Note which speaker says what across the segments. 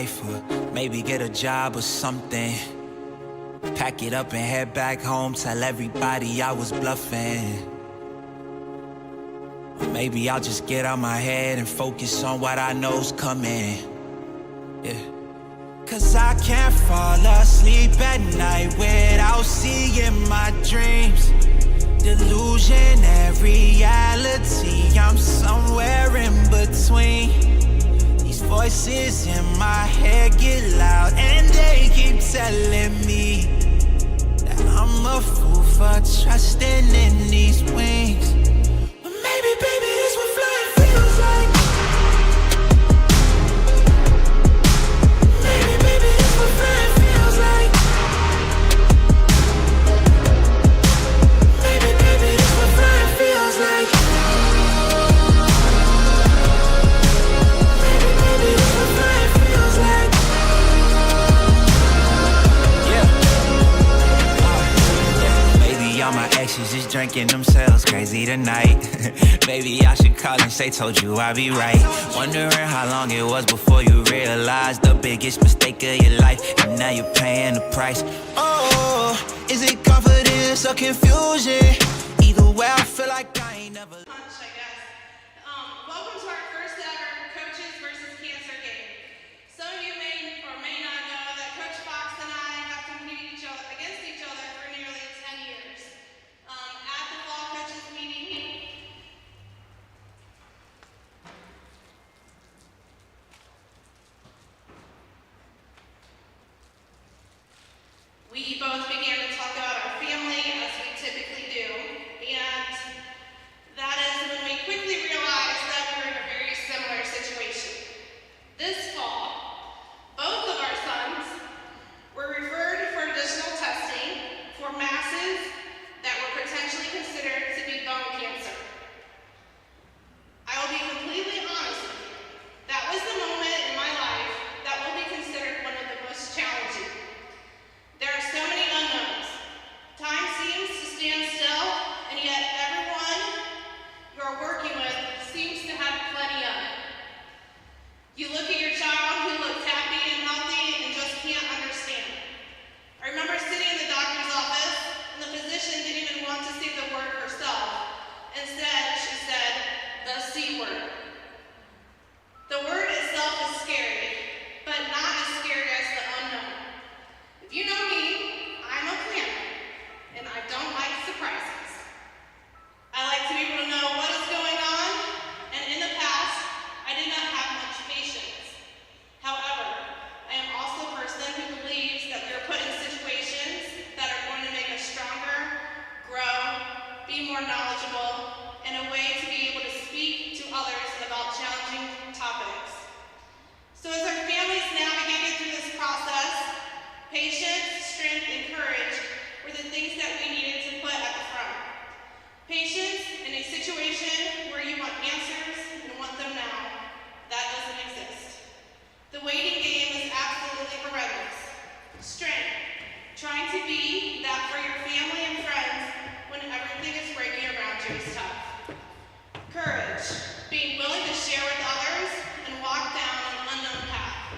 Speaker 1: life, or maybe get a job or something. Pack it up and head back home, tell everybody I was bluffing. Or maybe I'll just get out my head and focus on what I know's coming. Yeah. Cause I can't fall asleep at night without seeing my dreams. Delusion and reality, I'm somewhere in between. These voices in my head get loud and they keep telling me that I'm a fool for trusting in these wings. But maybe, baby, this what flying feels like. Maybe, baby, this what flying feels like. Maybe, baby, this what flying feels like. Maybe, baby, this what flying feels like. Maybe all my exes just drinking themselves crazy tonight. Maybe I should call and say, told you I'd be right. Wondering how long it was before you realized the biggest mistake of your life, and now you're paying the price. Oh, is it confidence or confusion? Either way, I feel like I ain't never.
Speaker 2: Welcome to our first ever Coaches versus Cancer game. Some of you may or may not know that Coach Fox and I have competed against each other for nearly 10 years. At the fall coaches meeting, we both began to talk about our family as we typically do, and that is when we quickly realized that we were in a very similar situation. This fall, both of our sons were referred for additional testing for masses that were potentially considered to be bone cancer. I will be completely honest with you. That was the moment in my life that will be considered one of the most challenging. There are so many unknowns. Time seems to stand still, and yet everyone you're working with seems to have plenty of it. You look at your child who looks happy and healthy and just can't understand. I remember sitting in the doctor's office, and the physician didn't even want to say the word herself. Instead, she said, the C word. The word itself is scary, but not as scary as the unknown. If you know me, I'm a planner, and I don't like surprises. I like to be able to know what is going on, and in the past, I did not have much patience. However, I am also a person who believes that we are put in situations that are going to make us stronger, grow, be more knowledgeable, and a way to be able to speak to others about challenging topics. So as our families navigated through this process, patience, strength, and courage were the things that we needed to put at the front. Patience in a situation where you want answers and want them now, that doesn't exist. The waiting game is absolutely horrendous. Strength, trying to be that for your family and friends when everything is breaking around you is tough. Courage, being willing to share with others and walk down an unknown path.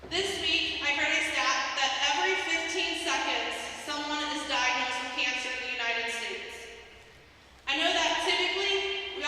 Speaker 2: This week, I heard a stat that every 15 seconds, someone is diagnosed with cancer in the United States. I know that typically we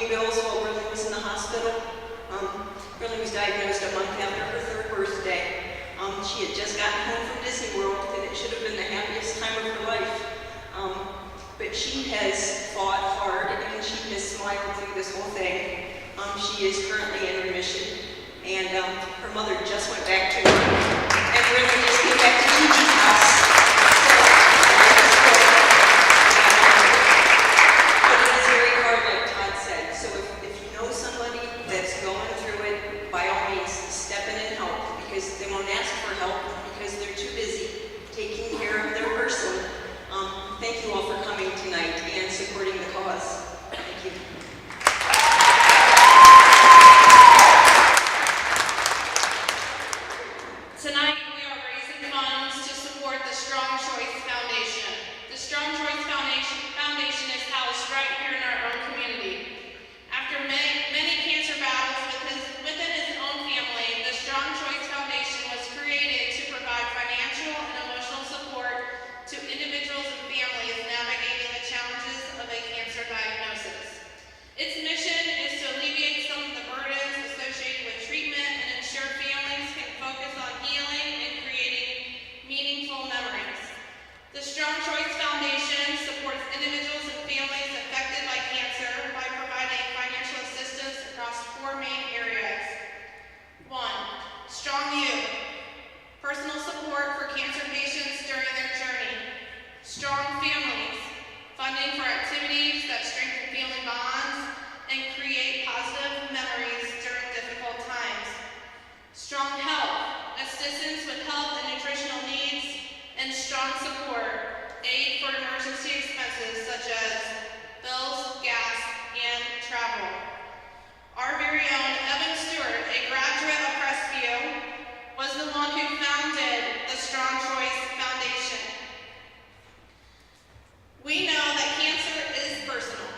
Speaker 3: paying bills while Riley was in the hospital. Riley was diagnosed a month after her 3rd birthday. She had just gotten home from Disney World, and it should have been the happiest time of her life. But she has fought hard, and she has smiled through this whole thing. She is currently in remission, and her mother just went back to her, and Riley just came back to Gigi's house. But it is very hard, like Todd said. So if you know somebody that's going through it, by all means, step in and help, because they won't ask for help because they're too busy taking care of their person. Thank you all for coming tonight and supporting the cause. Thank you.
Speaker 2: Tonight, we are raising funds to support the Strong Choice Foundation. The Strong Choice Foundation is housed right here in our own community. After many cancer battles within his own family, the Strong Choice Foundation was created to provide financial and emotional support to individuals and families navigating the challenges of a cancer diagnosis. Its mission is to alleviate some of the burdens associated with treatment and ensure families can focus on healing and creating meaningful memories. The Strong Choice Foundation supports individuals and families affected by cancer by providing financial assistance across 4 main areas. 1. Strong Youth. Personal support for cancer patients during their journey. Strong Families. Funding for activities that strengthen family bonds and create positive memories during difficult times. Strong Health. Assistance with health and nutritional needs. And strong support. Aid for emergency expenses such as bills, gas, and travel. Our very own Evan Stewart, a graduate of Crestview, was the one who founded the Strong Choice Foundation. We know that cancer is personal,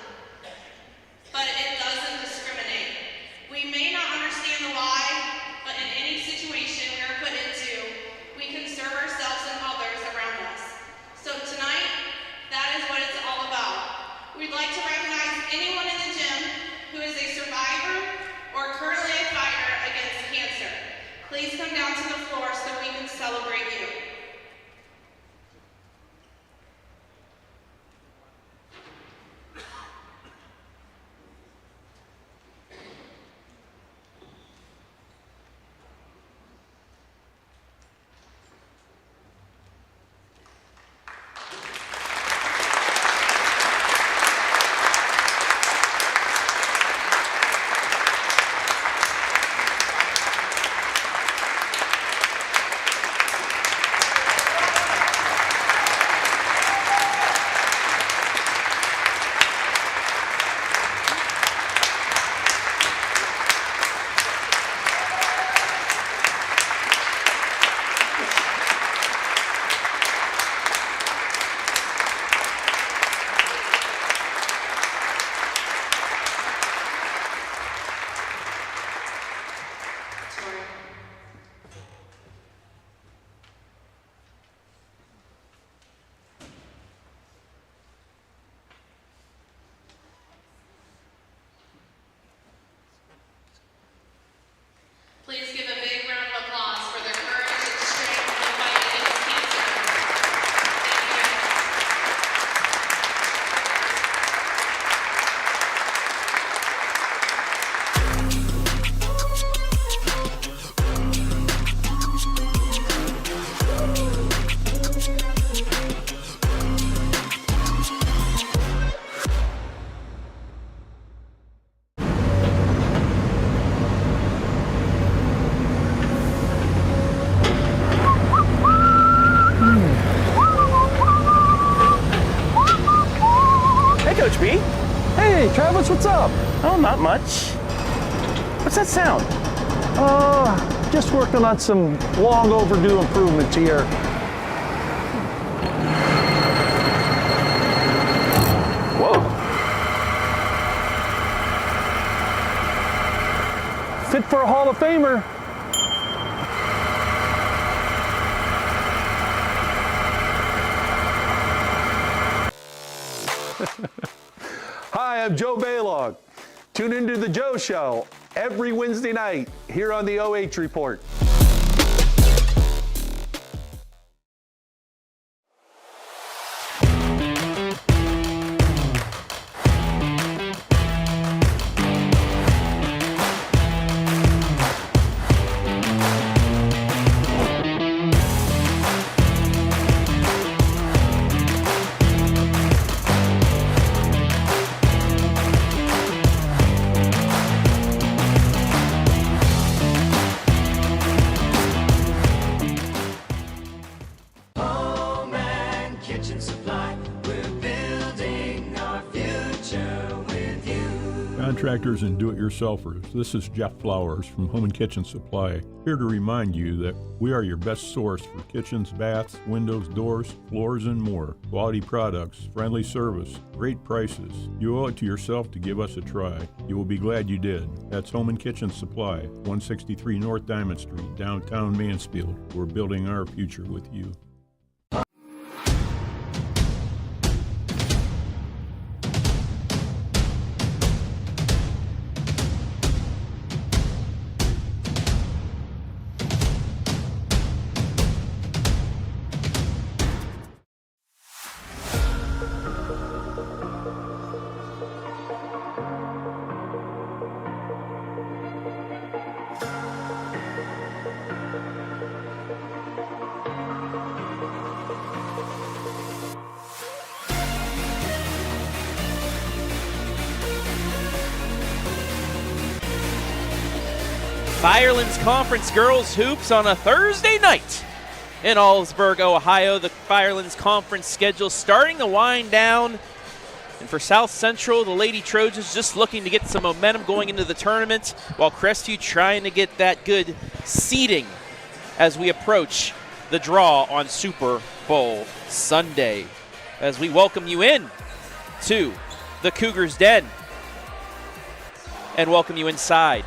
Speaker 2: but it doesn't discriminate. We may not understand the why, but in any situation we are put into, we can serve ourselves and others around us. So tonight, that is what it's all about. We'd like to recognize anyone in the gym who is a survivor or currently a fighter against cancer. Please come down to the floor so we can celebrate you. Please give a big round of applause for their courage and strength in the fight against cancer.
Speaker 4: Coach B.
Speaker 5: Hey, Travis, what's up?
Speaker 4: Oh, not much. What's that sound?
Speaker 5: Just working on some long overdue improvements here.
Speaker 4: Whoa.
Speaker 5: Fit for a Hall of Famer. Hi, I'm Joe Baylog. Tune into the Joe Show every Wednesday night here on the OH Report.
Speaker 6: Contractors and do-it-yourselfers, this is Jeff Flowers from Home and Kitchen Supply, here to remind you that we are your best source for kitchens, baths, windows, doors, floors, and more. Quality products, friendly service, great prices. You owe it to yourself to give us a try. You will be glad you did. That's Home and Kitchen Supply, 163 North Diamond Street, downtown Mansfield. We're building our future with you.
Speaker 7: Firelands Conference girls hoops on a Thursday night in Olivesburg, Ohio. The Firelands Conference schedule starting to wind down. And for South Central, the Lady Trojans just looking to get some momentum going into the tournament, while Crestview trying to get that good seeding as we approach the draw on Super Bowl Sunday. As we welcome you in to the Cougars' Den and welcome you inside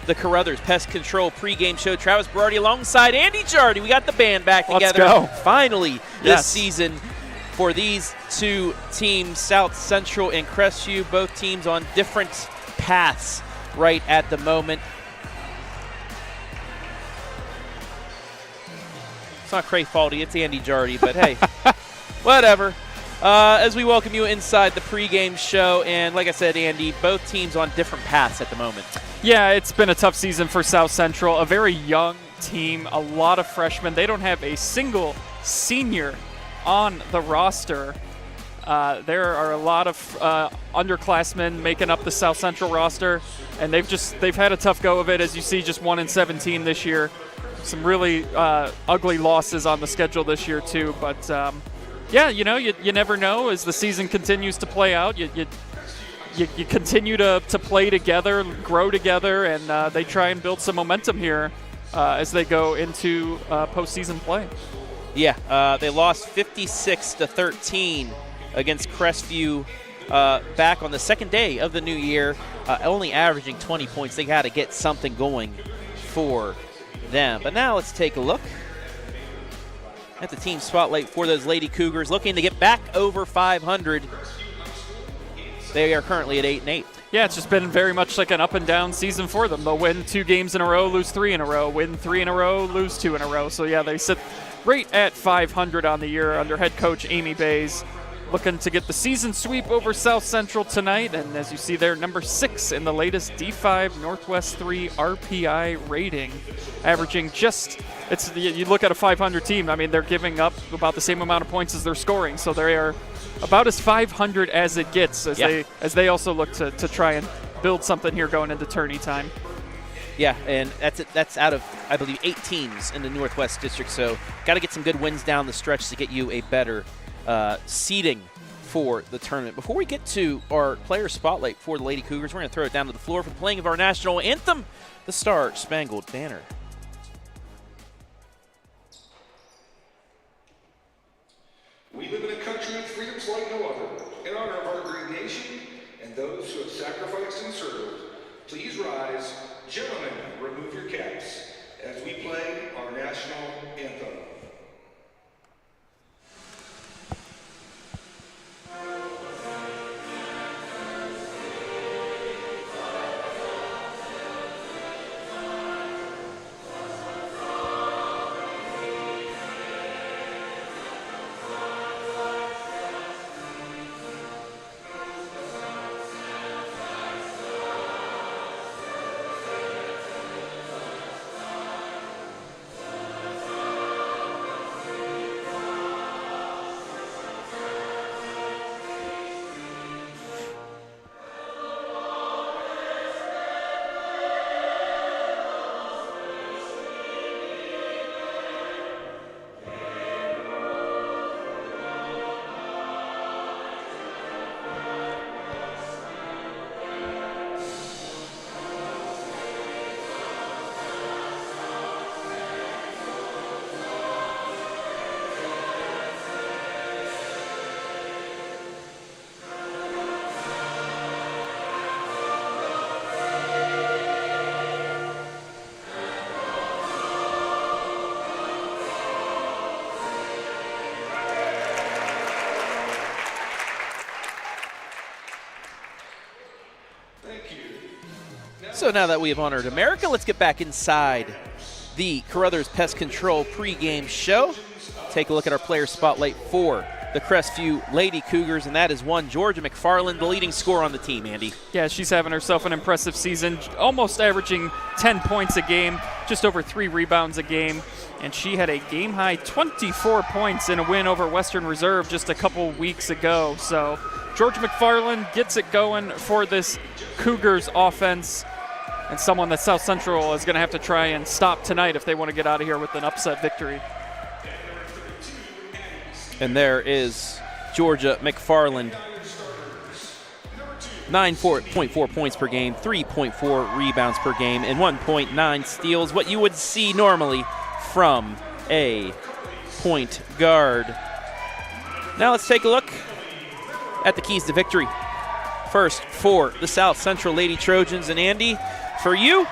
Speaker 7: the Carothers Pest Control pregame show. Travis Berardi alongside Andy Jardy. We got the band back together.
Speaker 8: Let's go.
Speaker 7: Finally this season for these two teams, South Central and Crestview, both teams on different paths right at the moment. It's not Cray Faulty, it's Andy Jardy, but hey, whatever. As we welcome you inside the pregame show, and like I said, Andy, both teams on different paths at the moment.
Speaker 8: Yeah, it's been a tough season for South Central. A very young team, a lot of freshmen. They don't have a single senior on the roster. There are a lot of underclassmen making up the South Central roster, and they've had a tough go of it. As you see, just 1-17 this year. Some really ugly losses on the schedule this year too, but yeah, you never know as the season continues to play out. You continue to play together, grow together, and they try and build some momentum here as they go into postseason play.
Speaker 7: Yeah, they lost 56-13 against Crestview back on the second day of the new year, only averaging 20 points. They got to get something going for them. But now let's take a look at the team spotlight for those Lady Cougars, looking to get back over 500. They are currently at 8-8.
Speaker 8: Yeah, it's just been very much like an up and down season for them. They'll win 2 games in a row, lose 3 in a row, win 3 in a row, lose 2 in a row. So yeah, they sit right at 500 on the year under head coach Amy Bays, looking to get the season sweep over South Central tonight. And as you see there, number 6 in the latest D5 Northwest 3 RPI rating, averaging just, you look at a 500 team, I mean, they're giving up about the same amount of points as they're scoring. So they are about as 500 as it gets as they also look to try and build something here going into tourney time.
Speaker 7: Yeah, and that's out of, I believe, 8 teams in the Northwest District. So got to get some good wins down the stretch to get you a better seeding for the tournament. Before we get to our player spotlight for the Lady Cougars, we're going to throw it down to the floor for the playing of our national anthem, the Star Spangled Banner.
Speaker 9: We live in a country of freedoms like no other. In honor of our great nation and those who have sacrificed and served, please rise. Gentlemen, remove your caps as we play our national anthem.
Speaker 7: So now that we have honored America, let's get back inside the Carothers Pest Control pregame show. Take a look at our player spotlight for the Crestview Lady Cougars, and that is one Georgia McFarland, the leading scorer on the team, Andy.
Speaker 8: Yeah, she's having herself an impressive season, almost averaging 10 points a game, just over 3 rebounds a game, and she had a game-high 24 points in a win over Western Reserve just a couple weeks ago. So Georgia McFarland gets it going for this Cougars offense, and someone that South Central is going to have to try and stop tonight if they want to get out of here with an upset victory.
Speaker 7: And there is Georgia McFarland, 9.4 points per game, 3.4 rebounds per game, and 1.9 steals, what you would see normally from a point guard. Now let's take a look at the keys to victory. First, for the South Central Lady Trojans, and Andy, for you,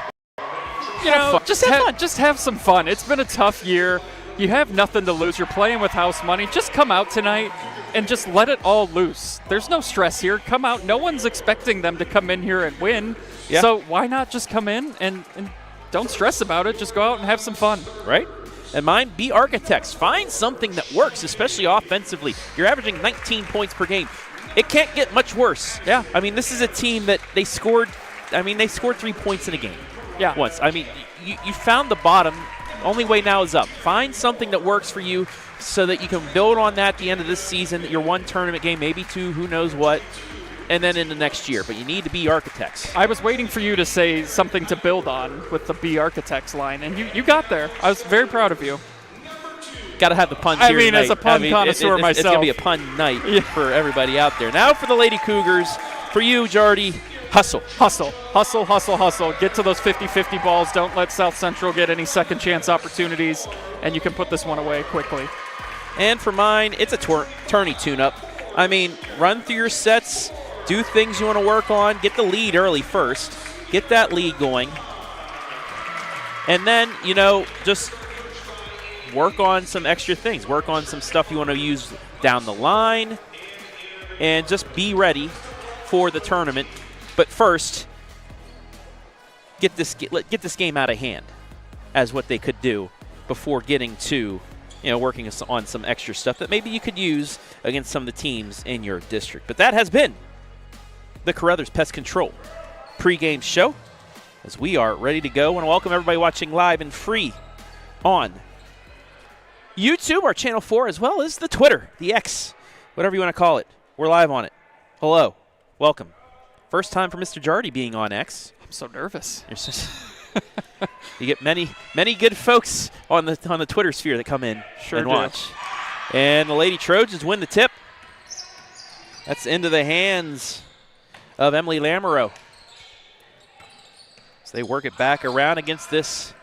Speaker 8: just have some fun. It's been a tough year. You have nothing to lose. You're playing with house money. Just come out tonight and just let it all loose. There's no stress here. Come out. No one's expecting them to come in here and win. Yeah. So why not just come in and don't stress about it. Just go out and have some fun.
Speaker 7: Right? And mine, be architects. Find something that works, especially offensively. You're averaging 19 points per game. It can't get much worse.
Speaker 8: Yeah.
Speaker 7: I mean, this is a team that they scored 3 points in a game.
Speaker 8: Yeah.
Speaker 7: Once. I mean, you found the bottom. Only way now is up. Find something that works for you so that you can build on that at the end of this season, your one tournament game, maybe two, who knows what, and then in the next year. But you need to be architects.
Speaker 8: I was waiting for you to say something to build on with the be architects line, and you got there. I was very proud of you.
Speaker 7: Got to have the puns here tonight.
Speaker 8: As a pun connoisseur myself.
Speaker 7: It's going to be a pun night for everybody out there. Now for the Lady Cougars, for you, Jardy, hustle.
Speaker 8: Hustle, hustle, hustle, hustle. Get to those 50-50 balls. Don't let South Central get any second chance opportunities, and you can put this one away quickly.
Speaker 7: And for mine, it's a tourney tune-up. I mean, run through your sets, do things you want to work on, get the lead early first, get that lead going, and then, just work on some extra things. Work on some stuff you want to use down the line, and just be ready for the tournament. But first, get this game out of hand as what they could do before getting to, working on some extra stuff that maybe you could use against some of the teams in your district. But that has been the Carothers Pest Control pregame show, as we are ready to go. I want to welcome everybody watching live and free on YouTube, our Channel 4, as well as the Twitter, the X, whatever you want to call it. We're live on it. Hello. Welcome. First time for Mr. Jardy being on X.
Speaker 8: I'm so nervous.
Speaker 7: You get many good folks on the Twitter sphere that come in and watch. And the Lady Trojans win the tip. That's into the hands of Emily Lamoreaux. So they work it back around against this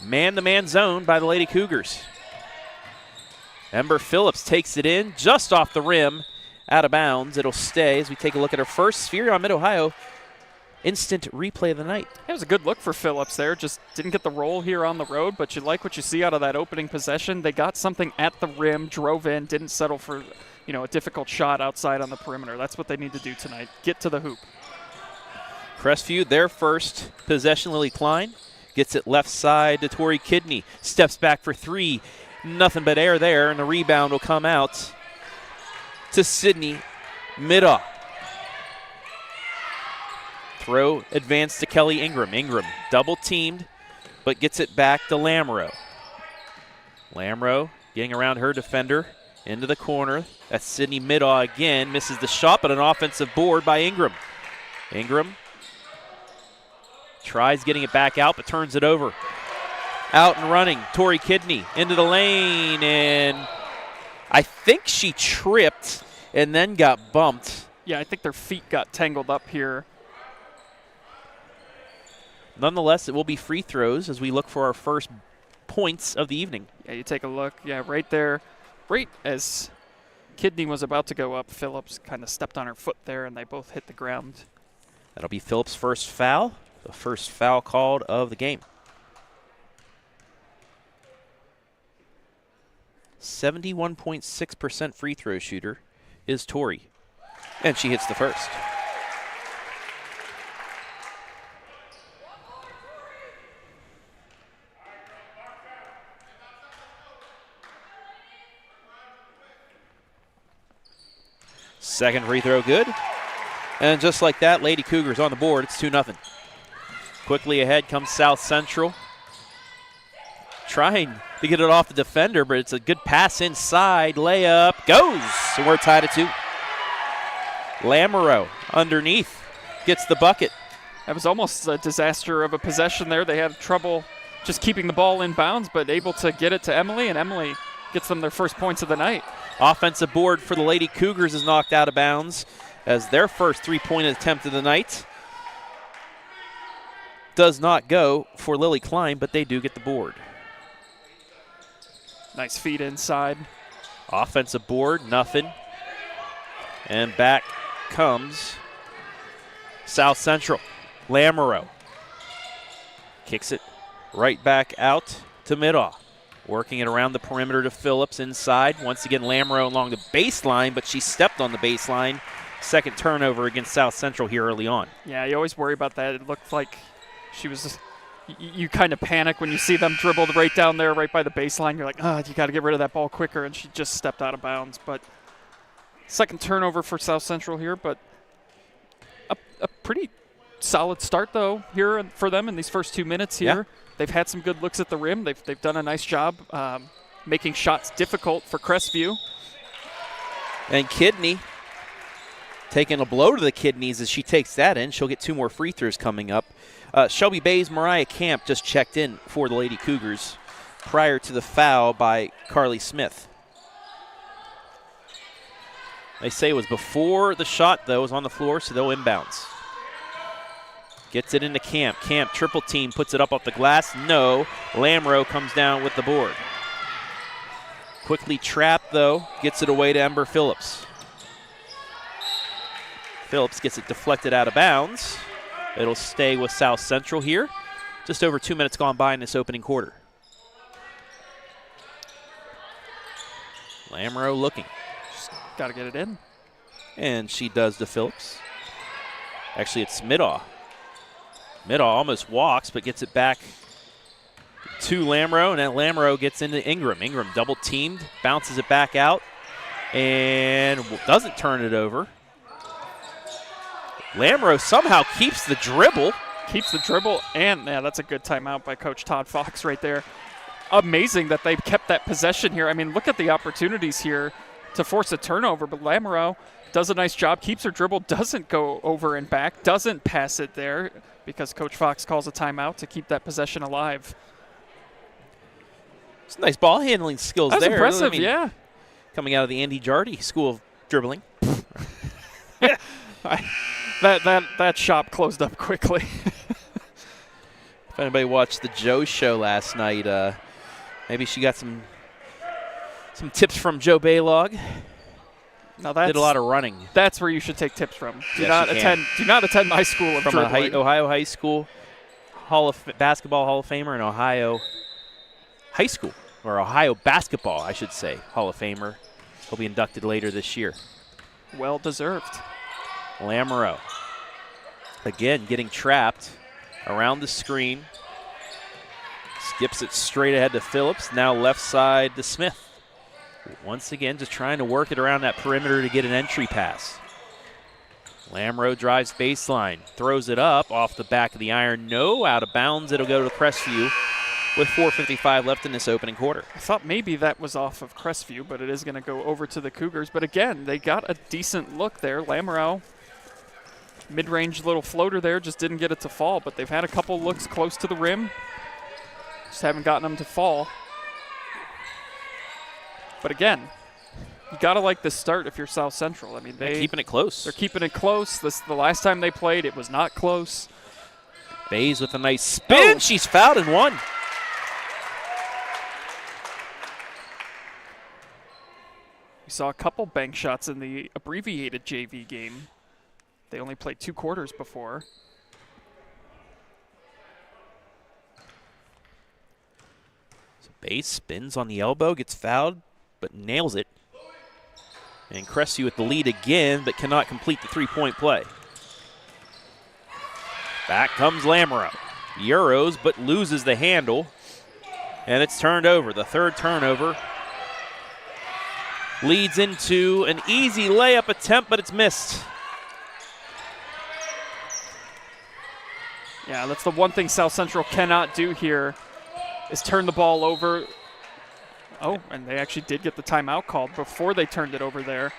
Speaker 7: man-to-man zone by the Lady Cougars. Ember Phillips takes it in just off the rim. Out of bounds. It'll stay as we take a look at our first Spherion Mid-Ohio instant replay of the night.
Speaker 8: It was a good look for Phillips there. Just didn't get the roll here on the road, but you like what you see out of that opening possession. They got something at the rim, drove in, didn't settle for a difficult shot outside on the perimeter. That's what they need to do tonight. Get to the hoop.
Speaker 7: Crestview, their first possession. Lily Klein gets it left side to Tori Kidney. Steps back for three. Nothing but air there, and the rebound will come out to Sydney Mid-Ohio. Throw advanced to Kelly Ingram. Ingram double teamed, but gets it back to Lamoreaux. Lamoreaux getting around her defender into the corner. That's Sydney Mid-Ohio again. Misses the shot, but an offensive board by Ingram. Ingram tries getting it back out, but turns it over. Out and running, Tori Kidney into the lane, and I think she tripped and then got bumped.
Speaker 8: Yeah, I think their feet got tangled up here.
Speaker 7: Nonetheless, it will be free throws as we look for our first points of the evening.
Speaker 8: Yeah, you take a look. Yeah, right there. Right as Kidney was about to go up, Phillips kind of stepped on her foot there, and they both hit the ground.
Speaker 7: That'll be Phillips' first foul, the first foul called of the game. 71.6% free throw shooter is Tori, and she hits the first. Second free throw good. And just like that, Lady Cougars on the board. It's 2-0. Quickly ahead comes South Central. Trying to get it off the defender, but it's a good pass inside. Layup goes. And we're tied at 2. Lamoreaux underneath gets the bucket.
Speaker 8: That was almost a disaster of a possession there. They had trouble just keeping the ball in bounds, but able to get it to Emily, and Emily gets them their first points of the night.
Speaker 7: Offensive board for the Lady Cougars is knocked out of bounds as their first three-point attempt of the night does not go for Lily Klein, but they do get the board.
Speaker 8: Nice feed inside.
Speaker 7: Offensive board, nothing. And back comes South Central. Lamoreaux kicks it right back out to Mid-Ohio. Working it around the perimeter to Phillips inside. Once again, Lamoreaux along the baseline, but she stepped on the baseline. Second turnover against South Central here early on.
Speaker 8: Yeah, you always worry about that. It looked like she was you kind of panic when you see them dribbled right down there, right by the baseline. You're like, oh, you got to get rid of that ball quicker, and she just stepped out of bounds. But second turnover for South Central here, but a pretty solid start, though, here for them in these first 2 minutes here.
Speaker 7: Yeah.
Speaker 8: They've had some good looks at the rim. They've done a nice job making shots difficult for Crestview.
Speaker 7: And Kidney taking a blow to the kidneys as she takes that in. She'll get 2 more free throws coming up. Shelby Bay's Mariah Camp just checked in for the Lady Cougars prior to the foul by Carly Smith. They say it was before the shot, though. It was on the floor, so they'll inbounds. Gets it into Camp. Camp triple team, puts it up off the glass. No. Lamoreaux comes down with the board. Quickly trapped, though. Gets it away to Ember Phillips. Phillips gets it deflected out of bounds. It'll stay with South Central here. Just over 2 minutes gone by in this opening quarter. Lamoreaux looking.
Speaker 8: Got to get it in.
Speaker 7: And she does to Phillips. Actually, it's Mid-Ohio. Mid-Ohio almost walks, but gets it back to Lamoreaux, and then Lamoreaux gets into Ingram. Ingram double teamed, bounces it back out, and doesn't turn it over. Lamoreaux somehow keeps the dribble.
Speaker 8: And yeah, that's a good timeout by Coach Todd Fox right there. Amazing that they've kept that possession here. I mean, look at the opportunities here to force a turnover, but Lamoreaux does a nice job, keeps her dribble, doesn't go over and back, doesn't pass it there because Coach Fox calls a timeout to keep that possession alive.
Speaker 7: Some nice ball handling skills
Speaker 8: That's
Speaker 7: there.
Speaker 8: Impressive,
Speaker 7: I mean,
Speaker 8: yeah.
Speaker 7: Coming out of the Andy Jardy School of Dribbling.
Speaker 8: That shop closed up quickly.
Speaker 7: If anybody watched the Joe show last night, maybe she got some tips from Joe Baylog.
Speaker 8: Now
Speaker 7: did a lot of running.
Speaker 8: That's where you should take tips from. Do
Speaker 7: Yes,
Speaker 8: not attend my school of
Speaker 7: from
Speaker 8: dribbling.
Speaker 7: Ohio High School basketball Hall of Famer and Ohio High School, or Ohio basketball, I should say, Hall of Famer. He'll be inducted later this year.
Speaker 8: Well deserved.
Speaker 7: Lamoreaux again getting trapped around the screen. Skips it straight ahead to Phillips. Now left side to Smith. Once again, just trying to work it around that perimeter to get an entry pass. Lamoreaux drives baseline, throws it up off the back of the iron. No, out of bounds. It'll go to Crestview with 4:55 left in this opening quarter.
Speaker 8: I thought maybe that was off of Crestview, but it is going to go over to the Cougars. But again, they got a decent look there. Lamoreaux, mid-range little floater there, just didn't get it to fall. But they've had a couple looks close to the rim. Just haven't gotten them to fall. But again, you got to like this start if you're South Central. I mean,
Speaker 7: they're keeping it close.
Speaker 8: They're keeping it close. The last time they played, it was not close.
Speaker 7: Bays with a nice spin.
Speaker 8: Oh.
Speaker 7: She's fouled and one.
Speaker 8: We saw a couple bank shots in the abbreviated JV game. They only played 2 quarters before.
Speaker 7: So Bays spins on the elbow, gets fouled, but nails it. And Crestview with the lead again, but cannot complete the three-point play. Back comes Lamoreaux. Euros, but loses the handle. And it's turned over. The third turnover leads into an easy layup attempt, but it's missed.
Speaker 8: Yeah, that's the one thing South Central cannot do here is turn the ball over. Oh, and they actually did get the timeout called before they turned it over there.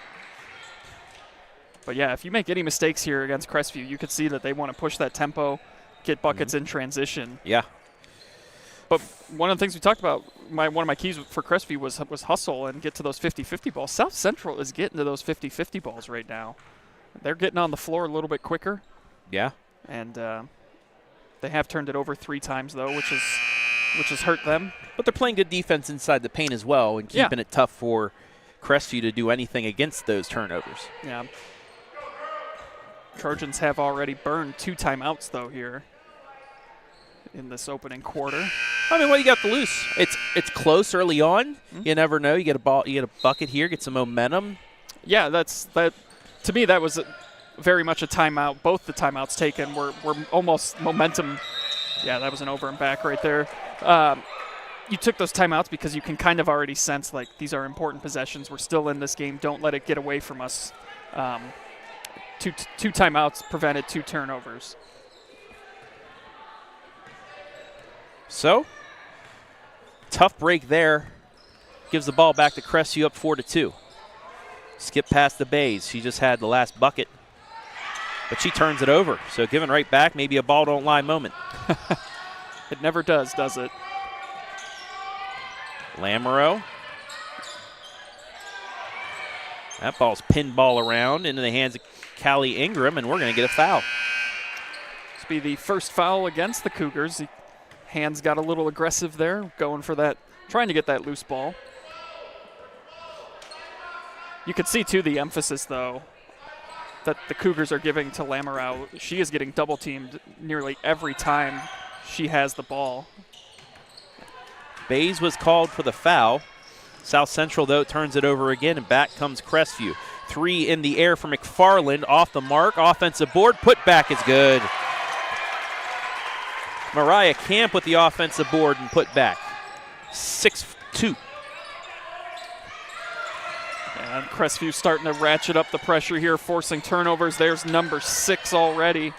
Speaker 8: But yeah, if you make any mistakes here against Crestview, you could see that they want to push that tempo, get buckets in transition.
Speaker 7: Yeah.
Speaker 8: But one of the things we talked about, one of my keys for Crestview was hustle and get to those 50-50 balls. South Central is getting to those 50-50 balls right now. They're getting on the floor a little bit quicker.
Speaker 7: Yeah.
Speaker 8: And they have turned it over 3 times, though, which has hurt them.
Speaker 7: But they're playing good defense inside the paint as well and keeping it tough for Crestview to do anything against those turnovers.
Speaker 8: Yeah. Trojans have already burned 2 timeouts, though, here in this opening quarter.
Speaker 7: I mean, what do you got to lose? It's close early on. You never know. You get a bucket here, get some momentum.
Speaker 8: Yeah, that. To me, that was very much a timeout. Both the timeouts taken were almost momentum. Yeah, that was an over and back right there. You took those timeouts because you can kind of already sense, like, these are important possessions. We're still in this game. Don't let it get away from us. Two timeouts prevented 2 turnovers.
Speaker 7: So, tough break there. Gives the ball back to Crestview up 4-2. Skip past the Bays. She just had the last bucket. But she turns it over. So giving right back, maybe a ball don't lie moment.
Speaker 8: It never does it?
Speaker 7: Lamoreaux. That ball's pinball around into the hands of Callie Ingram, and we're going to get a foul.
Speaker 8: This will be the first foul against the Cougars. The hands got a little aggressive there, going for that, trying to get that loose ball. You could see, too, the emphasis, though, that the Cougars are giving to Lamoreaux. She is getting double-teamed nearly every time she has the ball.
Speaker 7: Bays was called for the foul. South Central, though, turns it over again, and back comes Crestview. 3 in the air for McFarland, off the mark, offensive board, put back is good. Mariah Camp with the offensive board and put back. 6-2.
Speaker 8: And Crestview starting to ratchet up the pressure here, forcing turnovers. There's number 6 already.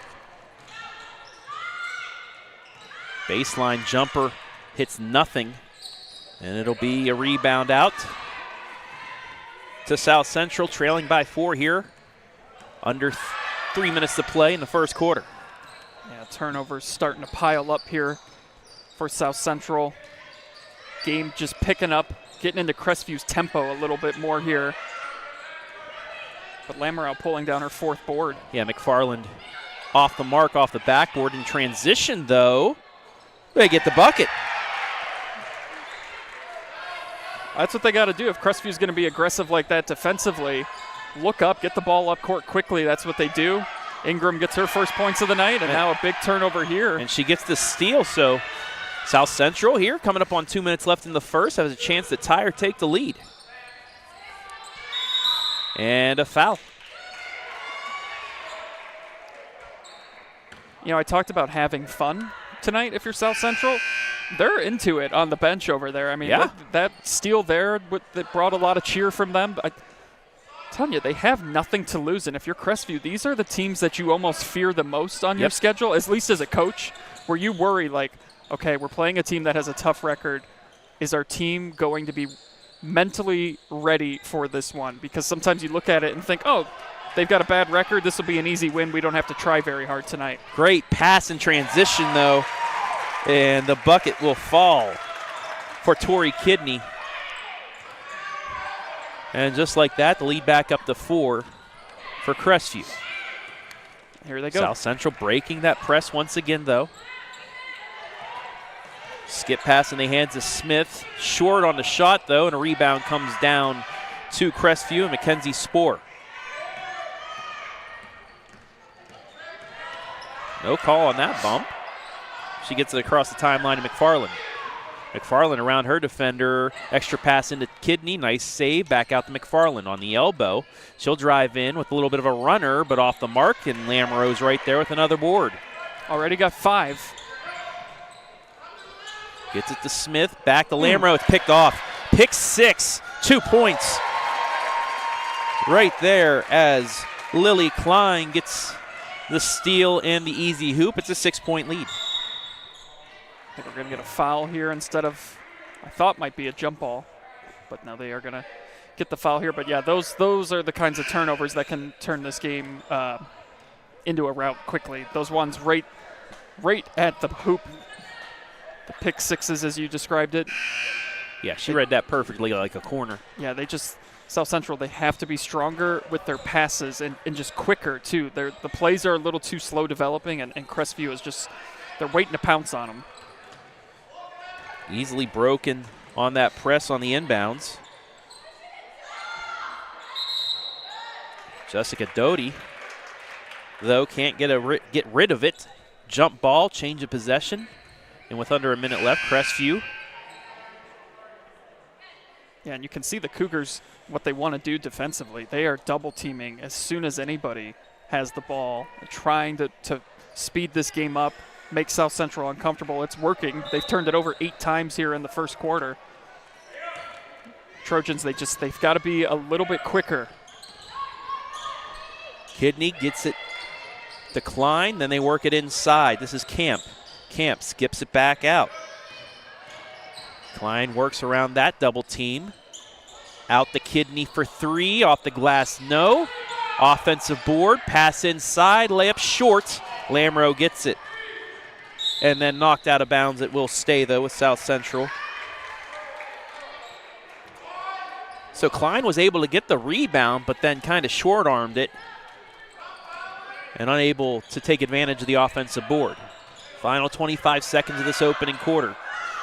Speaker 7: Baseline jumper hits nothing, and it'll be a rebound out to South Central, trailing by 4 here. Under 3 minutes to play in the first quarter.
Speaker 8: Yeah, turnovers starting to pile up here for South Central. Game just picking up, getting into Crestview's tempo a little bit more here. But Lamoreaux pulling down her 4th board.
Speaker 7: Yeah, McFarland off the mark, off the backboard. In transition, though, they get the bucket.
Speaker 8: That's what they got to do. If Crestview's going to be aggressive like that defensively, look up, get the ball up court quickly. That's what they do. Ingram gets her first points of the night, and now a big turnover here.
Speaker 7: And she gets the steal, so South Central here, coming up on 2 minutes left in the first, has a chance to tie or take the lead. And a foul.
Speaker 8: You know, I talked about having fun tonight if you're South Central. They're into it on the bench over there. I mean, that steal there that brought a lot of cheer from them. I'm telling you, they have nothing to lose. And if you're Crestview, these are the teams that you almost fear the most on your schedule, at least as a coach, where you worry, like, okay, we're playing a team that has a tough record. Is our team going to be mentally ready for this one? Because sometimes you look at it and think, oh, they've got a bad record. This will be an easy win. We don't have to try very hard tonight.
Speaker 7: Great pass in transition, though. And the bucket will fall for Tori Kidney. And just like that, the lead back up to 4 for Crestview.
Speaker 8: Here they go.
Speaker 7: South Central breaking that press once again, though. Skip pass in the hands of Smith. Short on the shot, though, and a rebound comes down to Crestview and Mackenzie Spohr. No call on that bump. She gets it across the timeline to McFarland. McFarland around her defender. Extra pass into Kidney. Nice save. Back out to McFarland on the elbow. She'll drive in with a little bit of a runner, but off the mark, and Lamoreaux's right there with another board.
Speaker 8: Already got 5.
Speaker 7: Gets it to Smith. Back to Lamoreaux. It's picked off. Pick 6. 2 points right there as Lily Klein gets the steal and the easy hoop. It's a 6-point lead.
Speaker 8: I think we're going to get a foul here instead of, I thought might be a jump ball, but no, they are going to get the foul here. But yeah, those are the kinds of turnovers that can turn this game into a rout quickly. Those ones right at the hoop, the pick sixes as you described it.
Speaker 7: Yeah, she read that perfectly, like a corner.
Speaker 8: Yeah, South Central, they have to be stronger with their passes and just quicker too. The plays are a little too slow developing, and Crestview is just, they're waiting to pounce on them.
Speaker 7: Easily broken on that press on the inbounds. Jessica Doty, though, can't get rid of it. Jump ball, change of possession. And with under a minute left, Crestview.
Speaker 8: Yeah, and you can see the Cougars, what they want to do defensively. They are double teaming as soon as anybody has the ball. They're trying to speed this game up, make South Central uncomfortable. It's working. They've turned it over 8 times here in the first quarter. Trojans, they've got to be a little bit quicker.
Speaker 7: Kidney gets it, decline, then they work it inside. This is Camp. Camp skips it back out. Klein works around that double team. Out the Kidney for 3, off the glass, no. Offensive board, pass inside, layup short. Lamoreaux gets it. And then knocked out of bounds. It will stay, though, with South Central. So Klein was able to get the rebound, but then kind of short-armed it and unable to take advantage of the offensive board. Final 25 seconds of this opening quarter.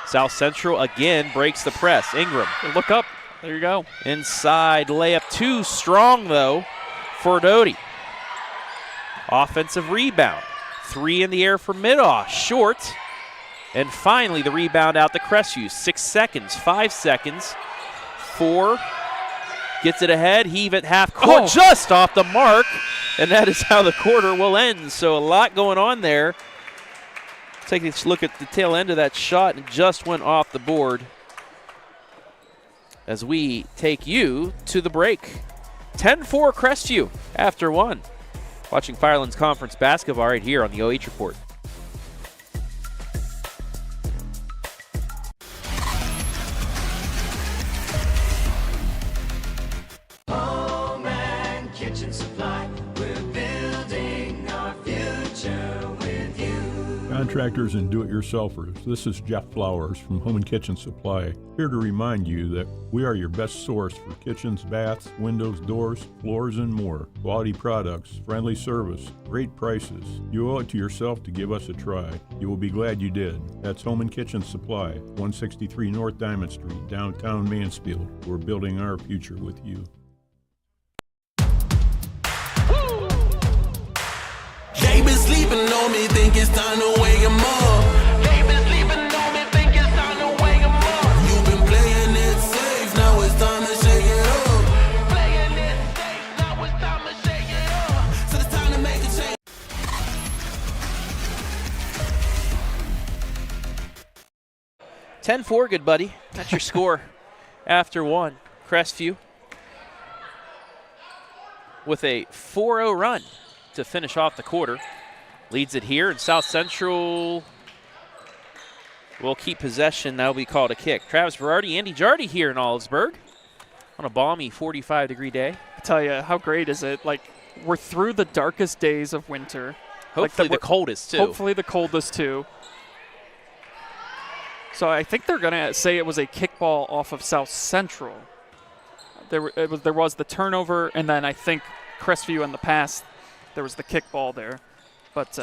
Speaker 7: South Central again breaks the press. Ingram.
Speaker 8: Look up. There you go.
Speaker 7: Inside layup, too strong, though, for Doty. Offensive rebound. 3 in the air for Mid-Ohio, short. And finally the rebound out to Crestview. 6 seconds, 5 seconds. 4, gets it ahead, heave it half court, just off the mark. And that is how the quarter will end. So a lot going on there. Take a look at the tail end of that shot, and just went off the board as we take you to the break. 10-4 Crestview after 1. Watching Firelands Conference basketball right here on the OH Report.
Speaker 1: Home and kitchen supply, we're building our future with you.
Speaker 6: Contractors and do-it-yourselfers, this is Jeff Flowers from Home and Kitchen Supply, here to remind you that we are your best source for kitchens, baths, windows, doors, floors, and more. Quality products, friendly service, great prices. You owe it to yourself to give us a try. You will be glad you did. That's Home and Kitchen Supply, 163 North Diamond Street, downtown Mansfield. We're building our future with you.
Speaker 1: They been sleeping on me, think it's time to wake 'em up. They been sleeping on me, think it's time to wake 'em up. You've been playing it safe, now it's time to shake it up. Playing it safe, now it's time to shake it up. So it's time to make a change.
Speaker 7: 10-4, good buddy. That's your score after 1. Crestview with a 4-0 run to finish off the quarter. Leads it here, and South Central will keep possession. That'll be called a kick. Travis Verardi, Andy Jardy here in Olivesburg on a balmy 45-degree day.
Speaker 8: I tell you, how great is it? Like, we're through the darkest days of winter.
Speaker 7: Hopefully the coldest, too.
Speaker 8: Hopefully the coldest, too. So I think they're going to say it was a kickball off of South Central. There was the turnover, and then I think Crestview in the past, there was the kickball there. But,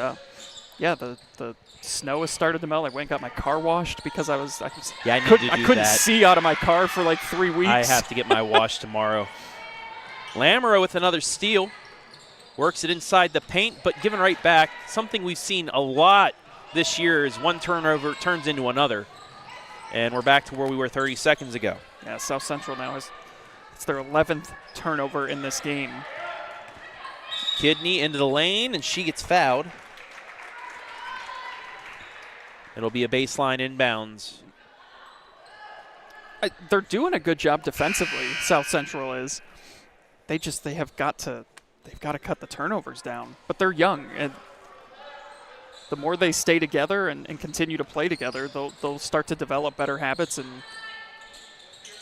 Speaker 8: yeah, the snow has started to melt. I went and got my car washed because I couldn't see out of my car for like 3 weeks.
Speaker 7: I have to get my wash tomorrow. Lamoreaux with another steal. Works it inside the paint, but given right back. Something we've seen a lot this year is one turnover turns into another. And we're back to where we were 30 seconds ago.
Speaker 8: Yeah, South Central now it's their 11th turnover in this game.
Speaker 7: Kidney into the lane, and she gets fouled. It'll be a baseline inbounds.
Speaker 8: They're doing a good job defensively, South Central is. they have got to cut the turnovers down. But they're young, and the more they stay together and continue to play together, they'll start to develop better habits. And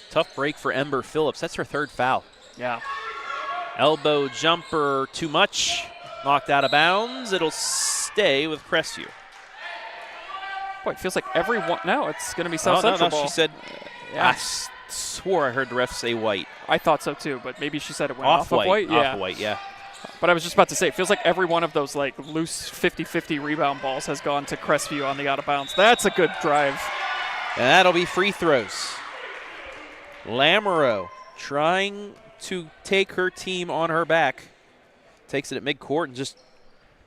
Speaker 7: tough break for Ember Phillips. That's her 3rd foul.
Speaker 8: Yeah.
Speaker 7: Elbow jumper too much. Knocked out of bounds. It'll stay with Crestview.
Speaker 8: Boy, it feels like everyone. No, it's going to be South Central ball.
Speaker 7: She said,
Speaker 8: yeah.
Speaker 7: I swore I heard the ref say white.
Speaker 8: I thought so too, but maybe she said it went off of white. Yeah.
Speaker 7: Off white, yeah.
Speaker 8: But I was just about to say, it feels like every one of those like loose 50-50 rebound balls has gone to Crestview on the out of bounds. That's a good drive.
Speaker 7: And that'll be free throws. Lamoreaux trying to take her team on her back. Takes it at midcourt and just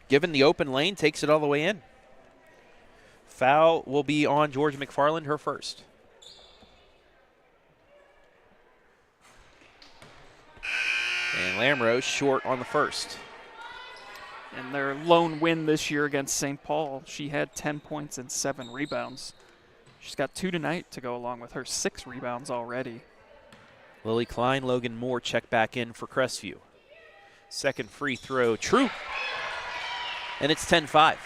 Speaker 7: given the open lane, takes it all the way in. Foul will be on Georgia McFarland, her first. And Lamoreaux short on the first.
Speaker 8: And their lone win this year against St. Paul, she had 10 points and 7 rebounds. She's got 2 tonight to go along with her 6 rebounds already.
Speaker 7: Lily Klein, Logan Moore check back in for Crestview. Second free throw, true. And it's 10-5.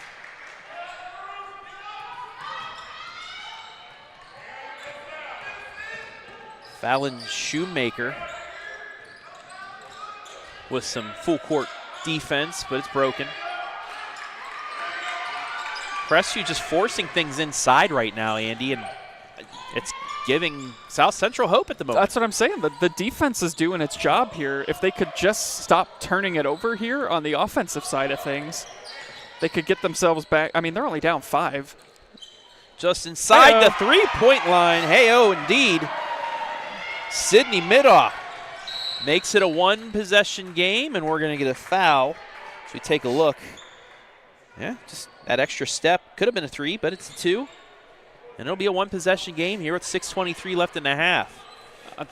Speaker 7: Fallon Shoemaker with some full court defense, but it's broken. Crestview just forcing things inside right now, Andy, and it's giving South Central hope at the moment.
Speaker 8: That's what I'm saying. The defense is doing its job here. If they could just stop turning it over here on the offensive side of things, they could get themselves back. I mean, they're only down 5.
Speaker 7: Just inside the three-point line. Hey-oh, indeed. Sydney Mid-Ohio makes it a 1-possession game, and we're going to get a foul. As we take a look. Yeah, just that extra step. Could have been a 3, but it's a 2. And it'll be a 1-possession game here with 6:23 left in the half.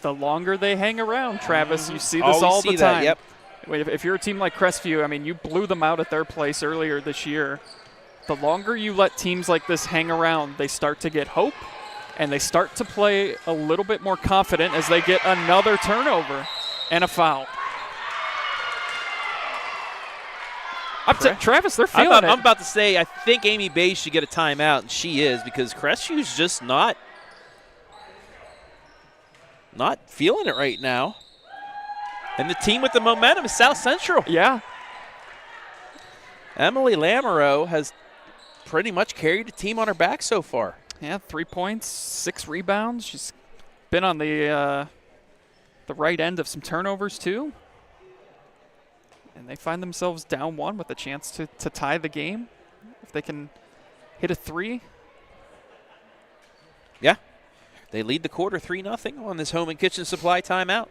Speaker 8: The longer they hang around, Travis, you see this
Speaker 7: Always
Speaker 8: all
Speaker 7: see
Speaker 8: the
Speaker 7: that,
Speaker 8: time.
Speaker 7: yep.
Speaker 8: If you're a team like Crestview, I mean, you blew them out at their place earlier this year. The longer you let teams like this hang around, they start to get hope, and they start to play a little bit more confident as they get another turnover and a foul. Travis, they're feeling it.
Speaker 7: I'm about to say, I think Amy Bays should get a timeout, and she is, because Crestview's just not feeling it right now. And the team with the momentum is South Central.
Speaker 8: Yeah.
Speaker 7: Emily Lamoreaux has pretty much carried the team on her back so far.
Speaker 8: Yeah, 3 points, 6 rebounds. She's been on the right end of some turnovers too. And they find themselves down 1 with a chance to tie the game. If they can hit a 3.
Speaker 7: Yeah. They lead the quarter 3-0 on this Home and Kitchen Supply timeout.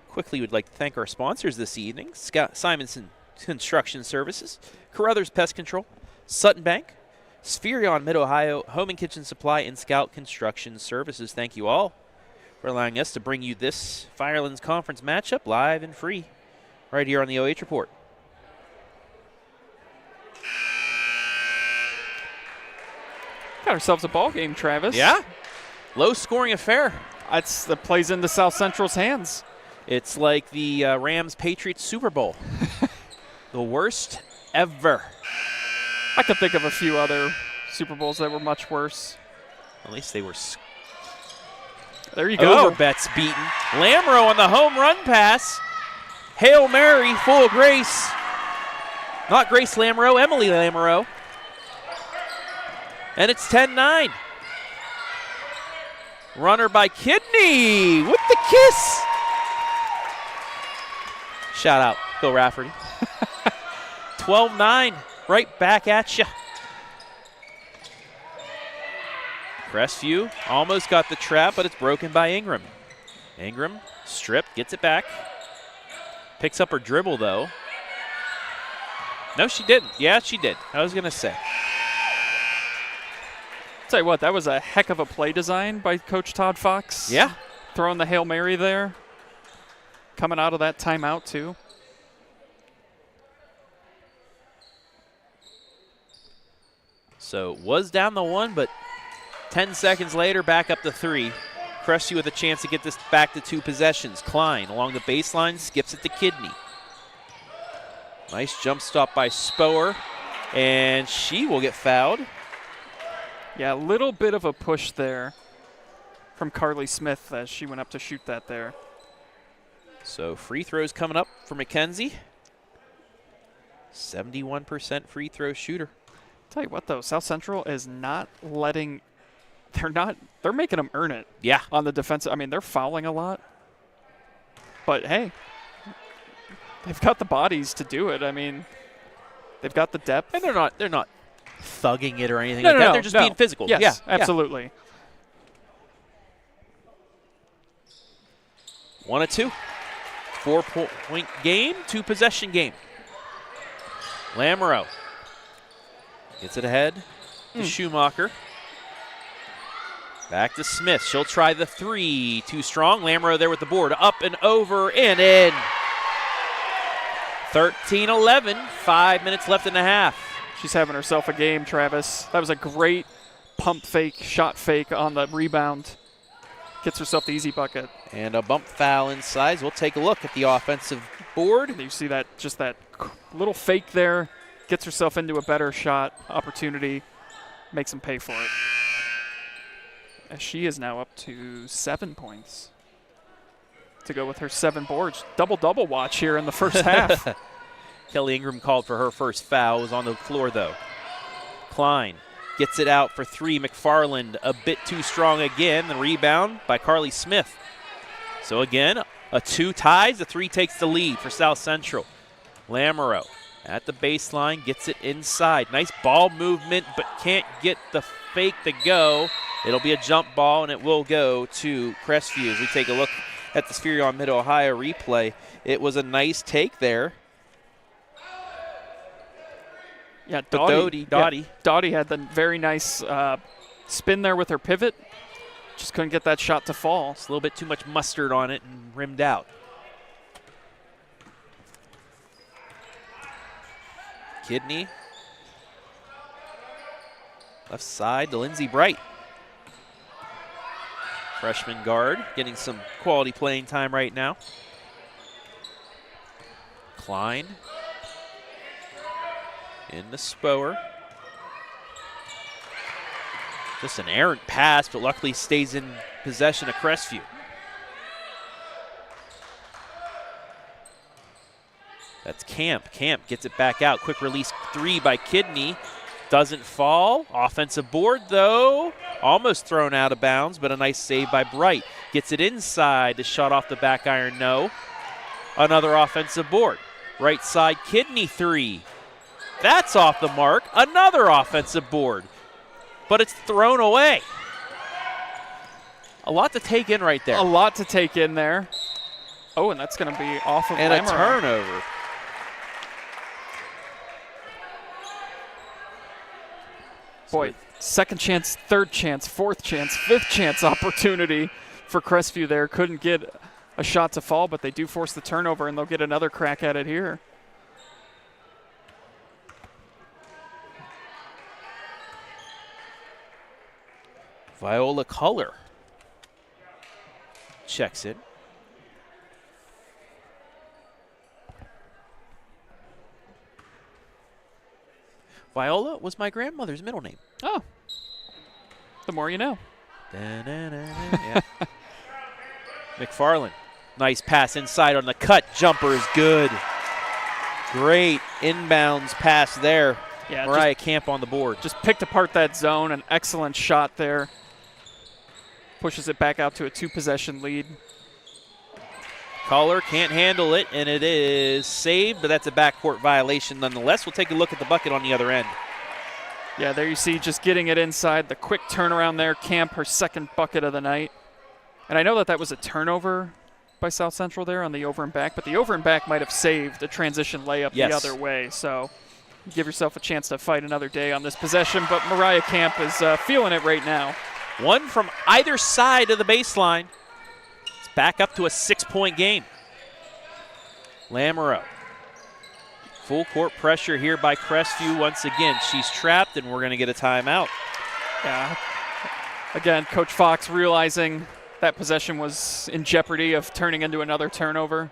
Speaker 7: Quickly would like to thank our sponsors this evening. Simonson Construction Services, Carothers Pest Control, Sutton Bank, Spherion Mid-Ohio, Home and Kitchen Supply, and Scout Construction Services. Thank you all for allowing us to bring you this Firelands Conference matchup live and free right here on the OH Report.
Speaker 8: Got ourselves a ball game, Travis.
Speaker 7: Yeah. Low-scoring affair.
Speaker 8: That plays into South Central's hands.
Speaker 7: It's like the Rams-Patriots Super Bowl. The worst ever.
Speaker 8: I could think of a few other Super Bowls that were much worse.
Speaker 7: At least they were
Speaker 8: there you go.
Speaker 7: Overbets beaten. Lamoreaux on the home run pass. Hail Mary, full of grace. Not Grace Lamoreaux, Emily Lamoreaux. And it's 10-9. Runner by Kidney with the kiss. Shout out, Phil Rafferty. 12-9, right back at you. Crestview almost got the trap, but it's broken by Ingram. Ingram, strip, gets it back. Picks up her dribble, though. No, she didn't. Yeah, she did. I was going to say.
Speaker 8: Tell you what, that was a heck of a play design by Coach Todd Fox.
Speaker 7: Yeah.
Speaker 8: Throwing the Hail Mary there. Coming out of that timeout, too. So
Speaker 7: was down the 1, but 10 seconds later, back up the 3. Crestview with a chance to get this back to 2 possessions. Klein along the baseline, skips it to Kidney. Nice jump stop by Spoer, and she will get fouled.
Speaker 8: Yeah, a little bit of a push there from Carly Smith as she went up to shoot that there.
Speaker 7: So free throws coming up for McKenzie. 71% free throw shooter.
Speaker 8: Tell you what, though, South Central is not letting – they're making them earn it.
Speaker 7: Yeah.
Speaker 8: On the defensive – I mean, they're fouling a lot. But, hey, they've got the bodies to do it. I mean, they've got the depth.
Speaker 7: And they're not thugging it or anything
Speaker 8: no,
Speaker 7: like
Speaker 8: no,
Speaker 7: that.
Speaker 8: No,
Speaker 7: they're just
Speaker 8: no.
Speaker 7: being physical.
Speaker 8: Yes,
Speaker 7: yeah,
Speaker 8: absolutely.
Speaker 7: 1 of 2. 4-point game, 2-possession game. Lamoreaux gets it ahead to Schumacher. Back to Smith. She'll try the 3. Too strong. Lamoreaux there with the board. Up and over and in. 13-11. 5 minutes left in the half.
Speaker 8: She's having herself a game, Travis. That was a great pump fake, shot fake on the rebound. Gets herself the easy bucket.
Speaker 7: And a bump foul inside. We'll take a look at the offensive board.
Speaker 8: You see that, just that little fake there. Gets herself into a better shot opportunity. Makes them pay for it. As she is now up to 7 points to go with her 7 boards. Double-double watch here in the first half.
Speaker 7: Kelly Ingram called for her first foul. Was on the floor, though. Klein gets it out for 3. McFarland a bit too strong again. The rebound by Carly Smith. So again, a 2 ties. The 3 takes the lead for South Central. Lamoreaux at the baseline, gets it inside. Nice ball movement, but can't get the fake to go. It'll be a jump ball, and it will go to Crestview. As we take a look at the Spherion Mid-Ohio replay, it was a nice take there.
Speaker 8: Yeah,
Speaker 7: Dottie
Speaker 8: had the very nice spin there with her pivot. Just couldn't get that shot to fall.
Speaker 7: It's a little bit too much mustard on it and rimmed out. Kidney. Left side to Lindsey Bright. Freshman guard getting some quality playing time right now. Klein. In the Spoer. Just an errant pass, but luckily stays in possession of Crestview. That's Camp. Camp gets it back out. Quick release 3 by Kidney. Doesn't fall. Offensive board, though. Almost thrown out of bounds, but a nice save by Bright. Gets it inside to shut off the back iron. No. Another offensive board. Right side, Kidney 3. That's off the mark. Another offensive board. But it's thrown away. A lot to take in right there.
Speaker 8: A lot to take in there. Oh, and that's going to be off of
Speaker 7: and
Speaker 8: Lamoreaux.
Speaker 7: A turnover.
Speaker 8: Boy, second chance, third chance, fourth chance, fifth chance opportunity for Crestview there. Couldn't get a shot to fall, but they do force the turnover, and they'll get another crack at it here.
Speaker 7: Viola Culler checks it. Viola was my grandmother's middle name.
Speaker 8: Oh, the more you know.
Speaker 7: Yeah. McFarland, nice pass inside on the cut. Jumper is good. Great inbounds pass there.
Speaker 8: Yeah,
Speaker 7: Mariah Camp on the board.
Speaker 8: Just picked apart that zone. An excellent shot there. Pushes it back out to a 2-possession lead.
Speaker 7: Culler can't handle it, and it is saved, but that's a backcourt violation nonetheless. We'll take a look at the bucket on the other end.
Speaker 8: Yeah, there you see just getting it inside. The quick turnaround there. Camp, her second bucket of the night. And I know that was a turnover by South Central there on the over and back, but the over and back might have saved a transition layup the other way. So give yourself a chance to fight another day on this possession, but Mariah Camp is feeling it right now.
Speaker 7: One from either side of the baseline. It's back up to a 6-point game. Lamoreaux. Full court pressure here by Crestview once again. She's trapped, and we're going to get a timeout.
Speaker 8: Yeah. Again, Coach Fox realizing that possession was in jeopardy of turning into another turnover.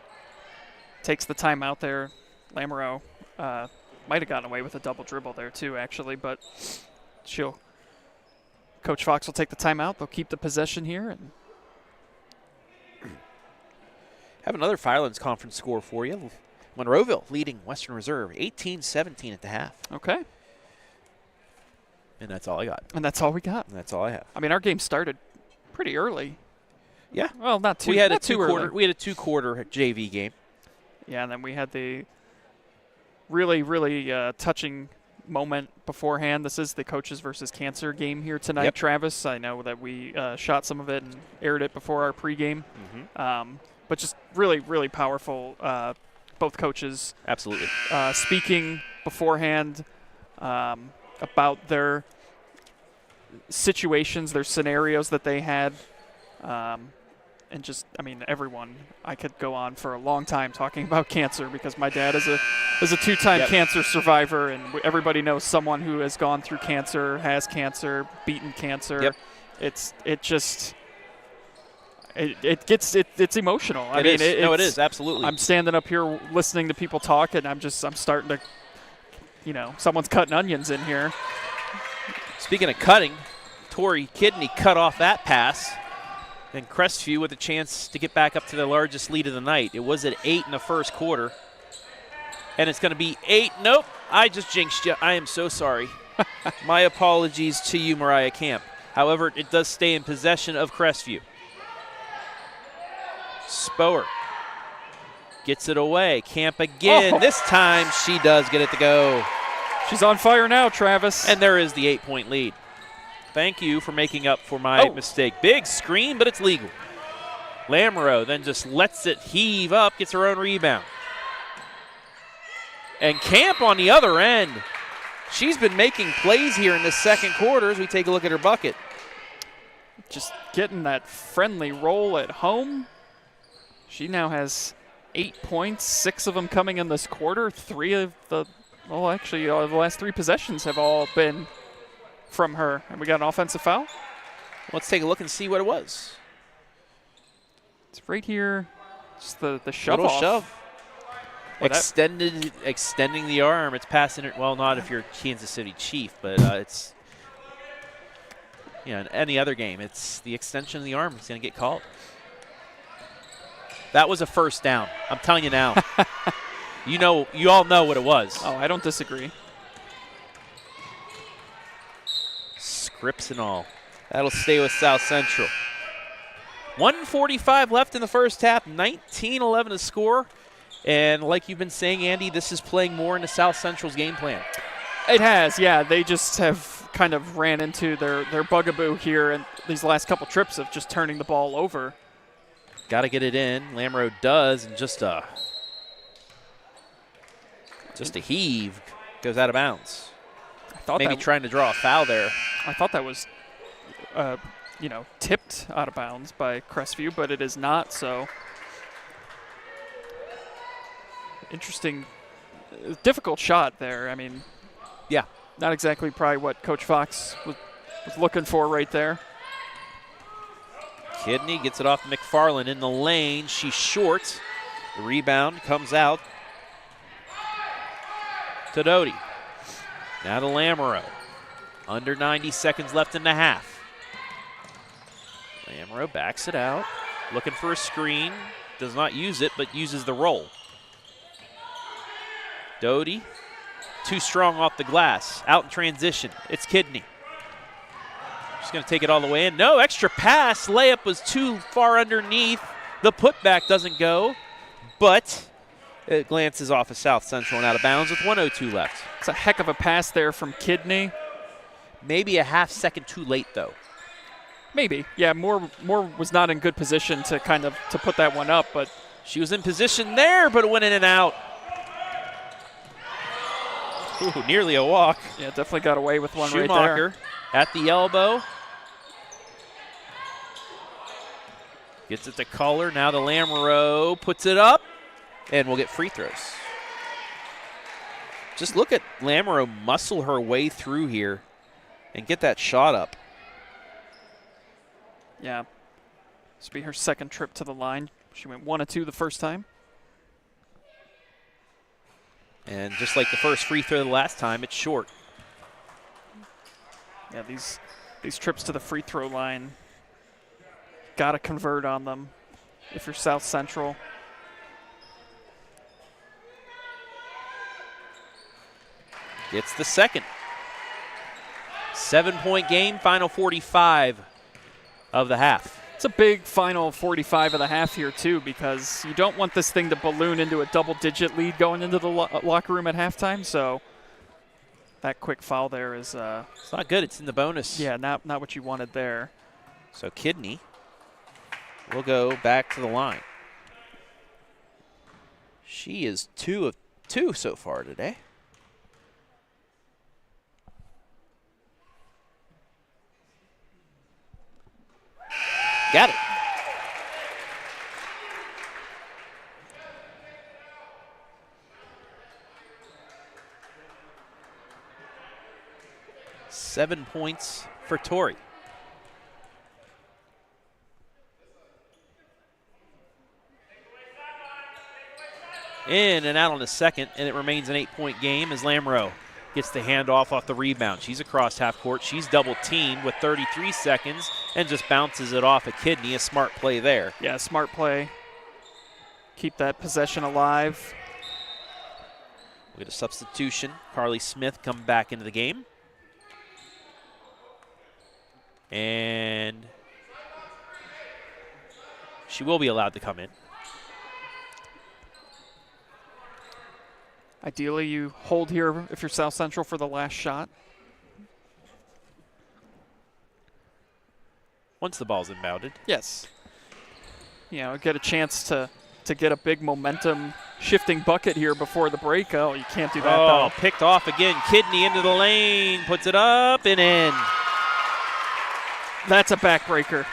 Speaker 8: Takes the timeout there. Lamoreaux might have gotten away with a double dribble there too, actually, but Coach Fox will take the timeout. They'll keep the possession here. And
Speaker 7: have another Firelands Conference score for you. Monroeville leading Western Reserve 18-17 at the half.
Speaker 8: Okay.
Speaker 7: And that's all I got.
Speaker 8: And that's all we got.
Speaker 7: And that's all I have.
Speaker 8: I mean, our game started pretty early.
Speaker 7: Yeah.
Speaker 8: Well, not too.
Speaker 7: We had
Speaker 8: not
Speaker 7: a
Speaker 8: too
Speaker 7: two-quarter.
Speaker 8: early.
Speaker 7: We had a two-quarter JV game.
Speaker 8: Yeah, and then we had the really, really touching moment beforehand. This is the Coaches versus Cancer game here tonight,
Speaker 7: Yep.
Speaker 8: Travis. I know that we shot some of it and aired it before our pregame. But just really, really powerful. Both coaches
Speaker 7: Absolutely.
Speaker 8: speaking beforehand about their situations, their scenarios that they had. And just, I mean, everyone. I could go on for a long time talking about cancer because my dad is a two-time
Speaker 7: Yep.
Speaker 8: cancer survivor, and everybody knows someone who has gone through cancer, has cancer, beaten cancer.
Speaker 7: Yep.
Speaker 8: It's emotional. I
Speaker 7: It
Speaker 8: mean,
Speaker 7: is. No, it is absolutely.
Speaker 8: I'm standing up here listening to people talk, and I'm starting to, someone's cutting onions in here.
Speaker 7: Speaking of cutting, Tori Kidney cut off that pass. And Crestview with a chance to get back up to the largest lead of the night. It was at 8 in the first quarter. And it's going to be 8. Nope, I just jinxed you. I am so sorry. My apologies to you, Mariah Camp. However, it does stay in possession of Crestview. Spoer gets it away. Camp again.
Speaker 8: Oh.
Speaker 7: This time she does get it to go.
Speaker 8: She's on fire now, Travis.
Speaker 7: And there is the 8-point lead. Thank you for making up for my mistake. Big screen, but it's legal. Lamoreaux then just lets it heave up, gets her own rebound. And Camp on the other end. She's been making plays here in the second quarter as we take a look at her bucket.
Speaker 8: Just getting that friendly roll at home. She now has 8 points, 6 of them coming in this quarter. The last 3 possessions have all been from her. And we got an offensive foul.
Speaker 7: Let's take a look and see what it was.
Speaker 8: It's right here. Just the shove
Speaker 7: Little
Speaker 8: off.
Speaker 7: shove. Extending the arm. It's passing it. Well, not if you're Kansas City Chief, but it's, in any other game, it's the extension of the arm. It's going to get called. That was a first down. I'm telling you now. You all know what it was.
Speaker 8: Oh, I don't disagree.
Speaker 7: Scripts and all. That'll stay with South Central. 1:45 left in the first half. 19-11 to score. And like you've been saying, Andy, this is playing more into South Central's game plan.
Speaker 8: It has, yeah. They just have kind of ran into their bugaboo here in these last couple trips of just turning the ball over.
Speaker 7: Got to get it in. Lamoreaux does, and just a heave goes out of bounds. Maybe trying to draw a foul there.
Speaker 8: I thought that was, tipped out of bounds by Crestview, but it is not. So interesting, difficult shot there. I mean,
Speaker 7: yeah,
Speaker 8: not exactly probably what Coach Fox was looking for right there.
Speaker 7: Kidney gets it off McFarland in the lane. She's short. The rebound comes out to Doty. Now to Lamoreaux. Under 90 seconds left in the half. Lamoreaux backs it out. Looking for a screen. Does not use it, but uses the roll. Doty, too strong off the glass. Out in transition. It's Kidney. She's going to take it all the way in. No, extra pass. Layup was too far underneath. The putback doesn't go, but it glances off of South Central and out of bounds with 1:02 left.
Speaker 8: It's a heck of a pass there from Kidney.
Speaker 7: Maybe a half second too late, though.
Speaker 8: Maybe. Yeah, Moore was not in good position to to put that one up, but
Speaker 7: she was in position there, but it went in and out. Ooh, nearly a walk.
Speaker 8: Yeah, definitely got away with one right
Speaker 7: Schumacher
Speaker 8: there.
Speaker 7: At the elbow. Gets it to Culler. Now to Lamoreaux. Puts it up. And we'll get free throws. Just look at Lamoreaux muscle her way through here and get that shot up.
Speaker 8: Yeah. This will be her second trip to the line. She went 1 of 2 the first time.
Speaker 7: And just like the first free throw the last time, it's short.
Speaker 8: Yeah, these trips to the free throw line, got to convert on them if you're South Central.
Speaker 7: It's the second. 7-point game, final 45 of the half.
Speaker 8: It's a big final 45 of the half here, too, because you don't want this thing to balloon into a double-digit lead going into the locker room at halftime, so that quick foul there is...
Speaker 7: it's not good. It's in the bonus.
Speaker 8: Yeah, not what you wanted there.
Speaker 7: So Kidney will go back to the line. She is 2 of 2 so far today. Got it. Seven points for Tori. In and out on the second, and it remains an 8-point game as Lamoreaux gets the handoff off the rebound. She's across half court. She's double teamed with 33 seconds and just bounces it off a Kidney. A smart play there.
Speaker 8: Yeah, smart play. Keep that possession alive.
Speaker 7: We'll get a substitution. Carly Smith come back into the game. And she will be allowed to come in.
Speaker 8: Ideally, you hold here if you're South Central for the last shot.
Speaker 7: Once the ball's inbounded.
Speaker 8: Yes. You know, get a chance to get a big momentum shifting bucket here before the break. Oh, you can't do that, though.
Speaker 7: Picked off again. Kidney into the lane, puts it up and in.
Speaker 8: That's a backbreaker.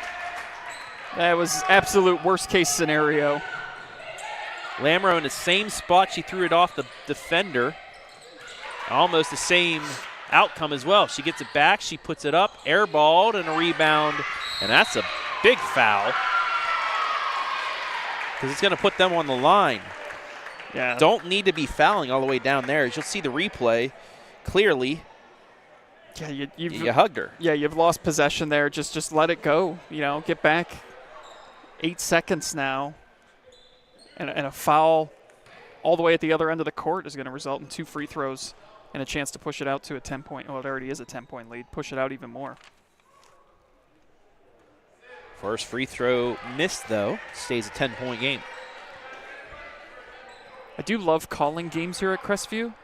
Speaker 8: That was absolute worst case scenario.
Speaker 7: Lamoreaux in the same spot she threw it off the defender. Almost the same outcome as well. She gets it back, she puts it up, airballed, and a rebound. And that's a big foul. Because it's going to put them on the line.
Speaker 8: Yeah.
Speaker 7: Don't need to be fouling all the way down there. As you'll see the replay clearly.
Speaker 8: Yeah,
Speaker 7: you hugged her.
Speaker 8: Yeah, you've lost possession there. Just let it go. You know, get back. 8 seconds now. And a foul all the way at the other end of the court is going to result in 2 free throws and a chance to push it out to a 10-point. Well, it already is a 10-point lead. Push it out even more.
Speaker 7: First free throw missed, though. Stays a 10-point game.
Speaker 8: I do love calling games here at Crestview,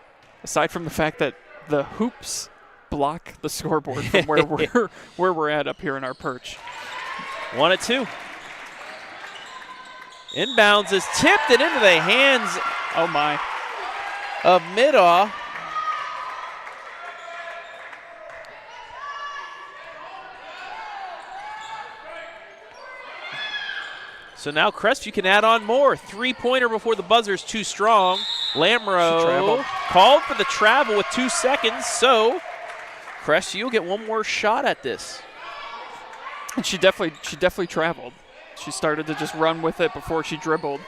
Speaker 8: aside from the fact that the hoops block the scoreboard from where we're at up here in our perch.
Speaker 7: 1 of 2. Inbounds is tipped and into the hands of Mid-Ohio. So now Crestview can add on more. 3-pointer before the buzzer's too strong. Lamoreaux called for the travel with 2 seconds, so Crestview will get one more shot at this.
Speaker 8: And she definitely traveled. She started to just run with it before she dribbled.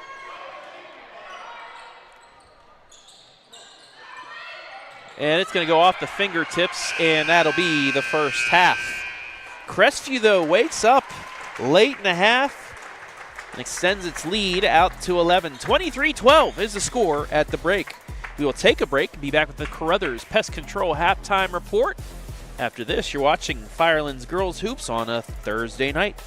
Speaker 7: And it's going to go off the fingertips, and that'll be the first half. Crestview, though, wakes up late in the half and extends its lead out to 11. 23-12 is the score at the break. We will take a break and be back with the Carothers Pest Control halftime report. After this, you're watching Firelands Girls Hoops on a Thursday night.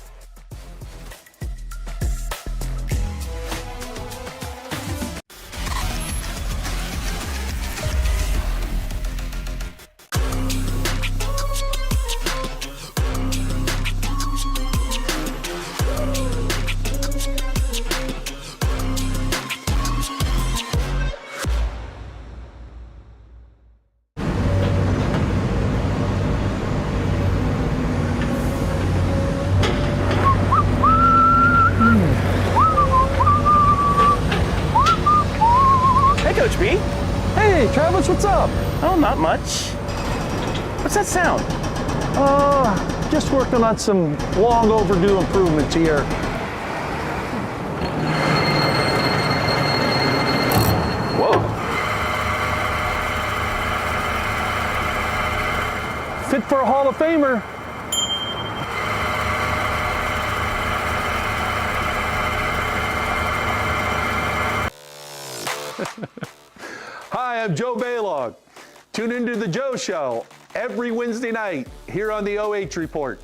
Speaker 4: Coach B.
Speaker 5: Hey, Travis, what's up?
Speaker 4: Oh, not much. What's that sound?
Speaker 5: Just working on some long overdue improvements here. fit for a Hall of Famer. Hi, I'm Joe Baylog. Tune into The Joe Show every Wednesday night here on the OH Report.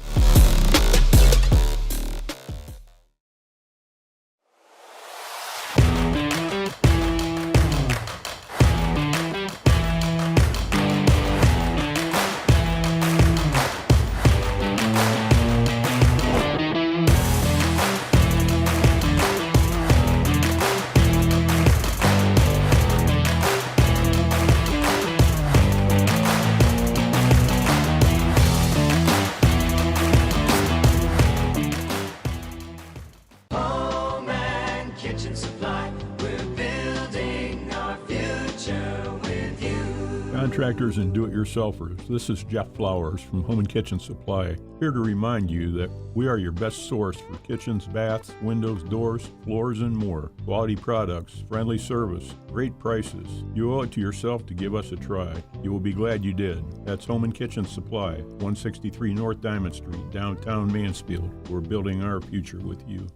Speaker 6: Contractors and do-it-yourselfers, this is Jeff Flowers from Home and Kitchen Supply, here to remind you that we are your best source for kitchens, baths, windows, doors, floors, and more. Quality products, friendly service, great prices. You owe it to yourself to give us a try. You will be glad you did. That's Home and Kitchen Supply, 163 North Diamond Street, downtown Mansfield. We're building our future with you.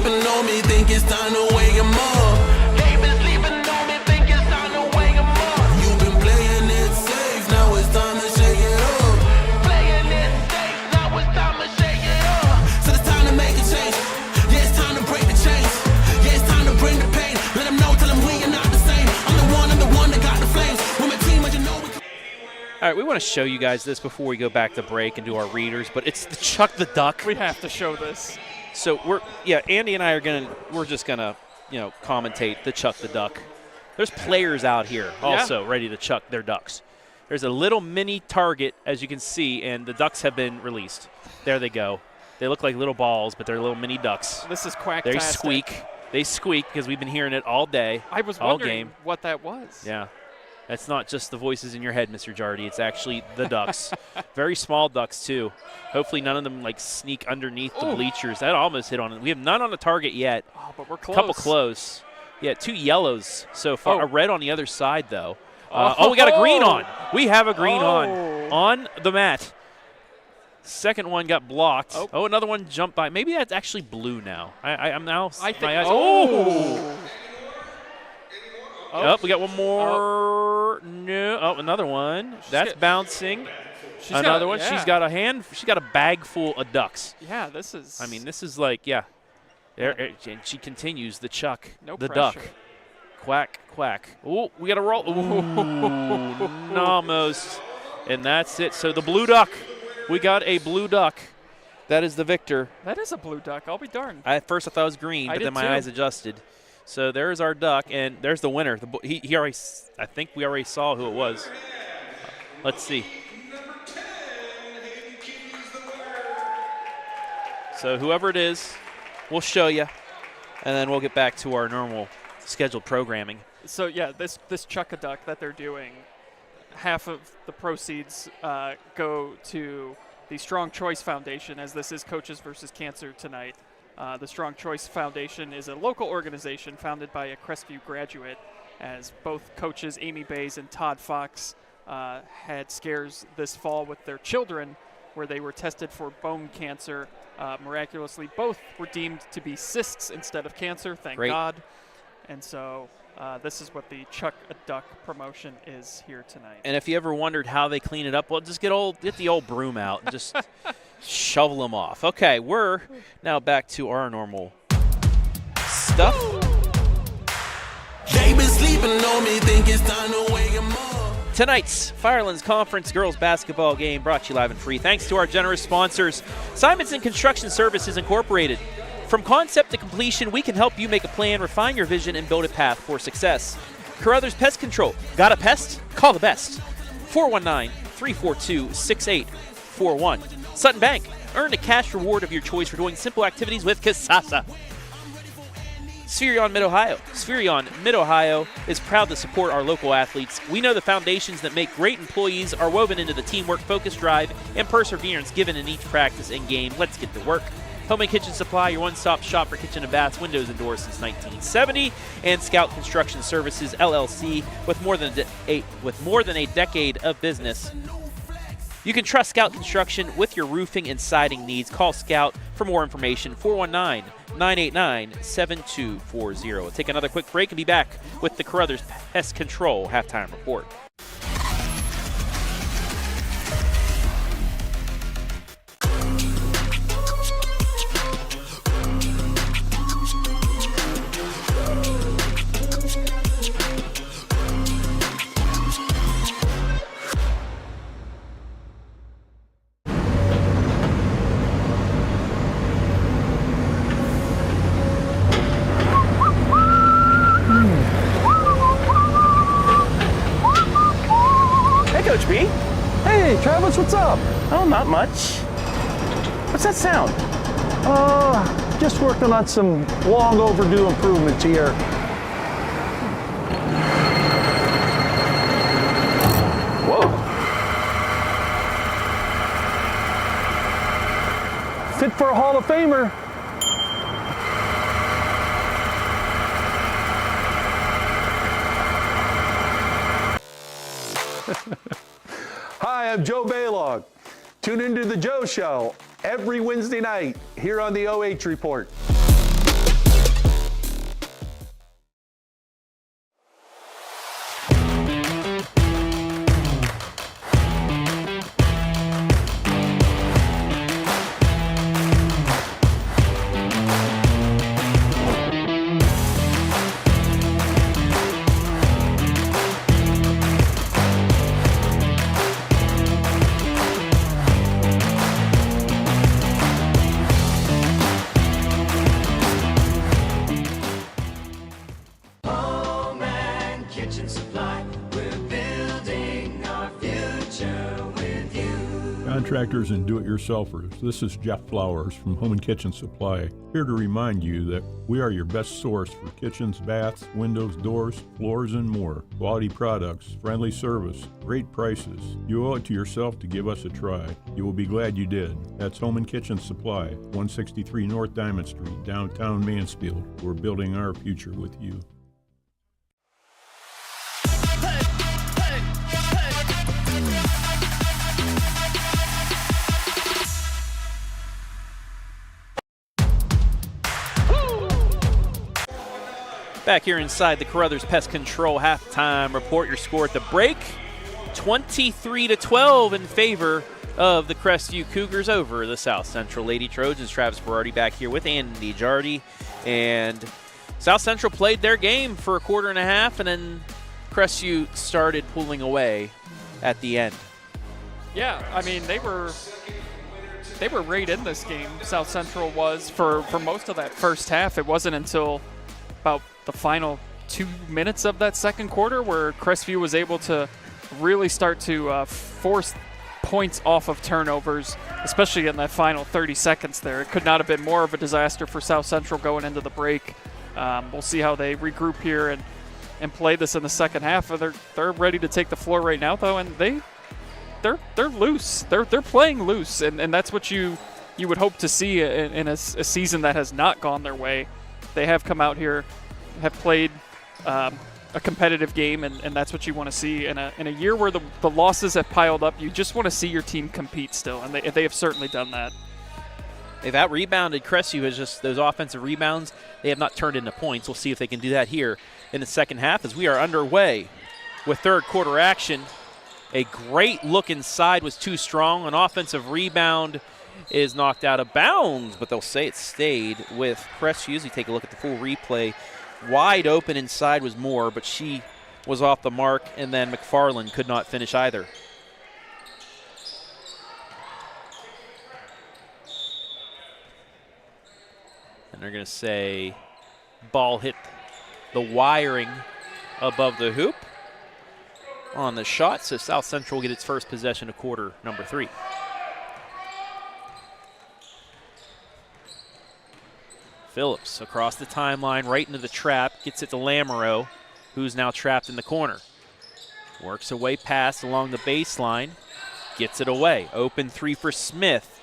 Speaker 1: On me, think it's time to wake 'em up. They been sleeping on me, think it's time to wake 'em up. You've been playing it safe, now it's time to shake it up. Playing it safe, now it's time to shake it up. So it's time to make a change. Yeah, it's time to break the chains. Yeah, it's time to bring the pain. Let them know, tell them we are not the same. I'm the one that got the flames. With my team, as you know, we
Speaker 7: All right, we want to show you guys this before we go back to break and do our readers, but it's the Chuck the Duck.
Speaker 8: We have to show this.
Speaker 7: So Andy and I we're just gonna, commentate the Chuck the Duck. There's players out here also ready to chuck their ducks. There's a little mini target, as you can see, and the ducks have been released. There they go. They look like little balls, but they're little mini ducks.
Speaker 8: This is quacktastic.
Speaker 7: They squeak because we've been hearing it all day.
Speaker 8: I was
Speaker 7: all
Speaker 8: wondering
Speaker 7: game.
Speaker 8: what that was.
Speaker 7: Yeah. That's not just the voices in your head, Mr. Jardy. It's actually the ducks. Very small ducks, too. Hopefully none of them, sneak underneath the bleachers. That almost hit on it. We have none on the target yet.
Speaker 8: Oh, but we're close.
Speaker 7: A couple close. Yeah, 2 yellows so far. A red on the other side, though. We got a green on. We have a green on the mat. Second one got blocked. Oh, another one jumped by. Maybe that's actually blue now. I'm now.
Speaker 8: I think.
Speaker 7: My eyes, Oh, we got one more. No. Oh, another one. That's bouncing. Another one.
Speaker 8: Yeah.
Speaker 7: She's got a bag full of ducks.
Speaker 8: Yeah, this is.
Speaker 7: I mean, this is like, There, and she continues the chuck, the
Speaker 8: pressure.
Speaker 7: duck. Quack, quack. Oh, we got to roll. Ooh, almost. And that's it. So the blue duck. We got a blue duck. That is the victor.
Speaker 8: That is a blue duck. I'll be darned.
Speaker 7: At first I thought it was green, but then my eyes adjusted. So there's our duck, and there's the winner. He already, I think we already saw who it was. Let's see. So whoever it is, we'll show you, and then we'll get back to our normal scheduled programming.
Speaker 8: So yeah, this Chuck-a-Duck that they're doing, half of the proceeds go to the Strong Choice Foundation, as this is Coaches versus Cancer tonight. The Strong Choice Foundation is a local organization founded by a Crestview graduate, as both coaches Amy Bays and Todd Fox had scares this fall with their children where they were tested for bone cancer. Miraculously, both were deemed to be cysts instead of cancer, thank God. And so this is what the Chuck-a-Duck promotion is here tonight.
Speaker 7: And if you ever wondered how they clean it up, well, just get the old broom out and just shovel them off. Okay, we're now back to our normal stuff.
Speaker 1: They been sleeping on me, think it's time to wake 'em up.
Speaker 7: Tonight's Firelands Conference girls basketball game brought to you live and free thanks to our generous sponsors, Simonson Construction Services Incorporated. From concept to completion, we can help you make a plan, refine your vision, and build a path for success. Carothers Pest Control. Got a pest? Call the best. 419-342-6841. Sutton Bank. Earn a cash reward of your choice for doing simple activities with Kasasa. Spherion Mid-Ohio. Spherion Mid-Ohio is proud to support our local athletes. We know the foundations that make great employees are woven into the teamwork, focus, drive, and perseverance given in each practice and game. Let's get to work. Home and Kitchen Supply, your one-stop shop for kitchen and baths, windows and doors since 1970. And Scout Construction Services, LLC, with more than a decade of business. You can trust Scout Construction with your roofing and siding needs. Call Scout for more information, 419-989-7240. We'll take another quick break and be back with the Carothers Pest Control halftime report.
Speaker 4: Coach B.
Speaker 5: Hey, Travis, what's up?
Speaker 4: Oh, not much. What's that sound?
Speaker 5: Just working on some long overdue improvements here.
Speaker 4: Whoa.
Speaker 5: Fit for a Hall of Famer. Hi, I'm Joe Baylog. Tune into the Joe Show every Wednesday night here on the OH Report.
Speaker 6: Contractors and do-it-yourselfers, this is Jeff Flowers from Home and Kitchen Supply, here to remind you that we are your best source for kitchens, baths, windows, doors, floors, and more. Quality products, friendly service, great prices. You owe it to yourself to give us a try. You will be glad you did. That's Home and Kitchen Supply, 163 North Diamond Street, downtown Mansfield. We're building our future with you.
Speaker 7: Back here inside the Carothers Pest Control halftime report. Your score at the break, 23-12 in favor of the Crestview Cougars over the South Central Lady Trojans. Travis Berardi back here with Andy Jardy. And South Central played their game for a quarter and a half, and then Crestview started pulling away at the end.
Speaker 8: Yeah, I mean, they were right in this game, South Central was, for most of that first half. It wasn't until about the final 2 minutes of that second quarter where Crestview was able to really start to force points off of turnovers, especially in that final 30 seconds there. It could not have been more of a disaster for South Central going into the break. We'll see how they regroup here and play this in the second half. They're ready to take the floor right now, though, and they're loose. They're playing loose, and that's what you would hope to see in a season that has not gone their way. They have come out here, have played a competitive game, and that's what you want to see in a year where the losses have piled up. You just want to see your team compete still, and they have certainly done that.
Speaker 7: They've out-rebounded Crestview. As just those offensive rebounds, they have not turned into points. We'll see if they can do that here in the second half as we are underway with third quarter action. A great look inside was too strong. An offensive rebound is knocked out of bounds, but they'll say it stayed with Crestview. As you take a look at the full replay, wide open inside was Moore, but she was off the mark, and then McFarland could not finish either. And they're going to say ball hit the wiring above the hoop on the shot, so South Central will get its first possession of quarter number 3. Phillips across the timeline, right into the trap, gets it to Lamoreaux, who's now trapped in the corner. Works away pass along the baseline, gets it away. Open three for Smith.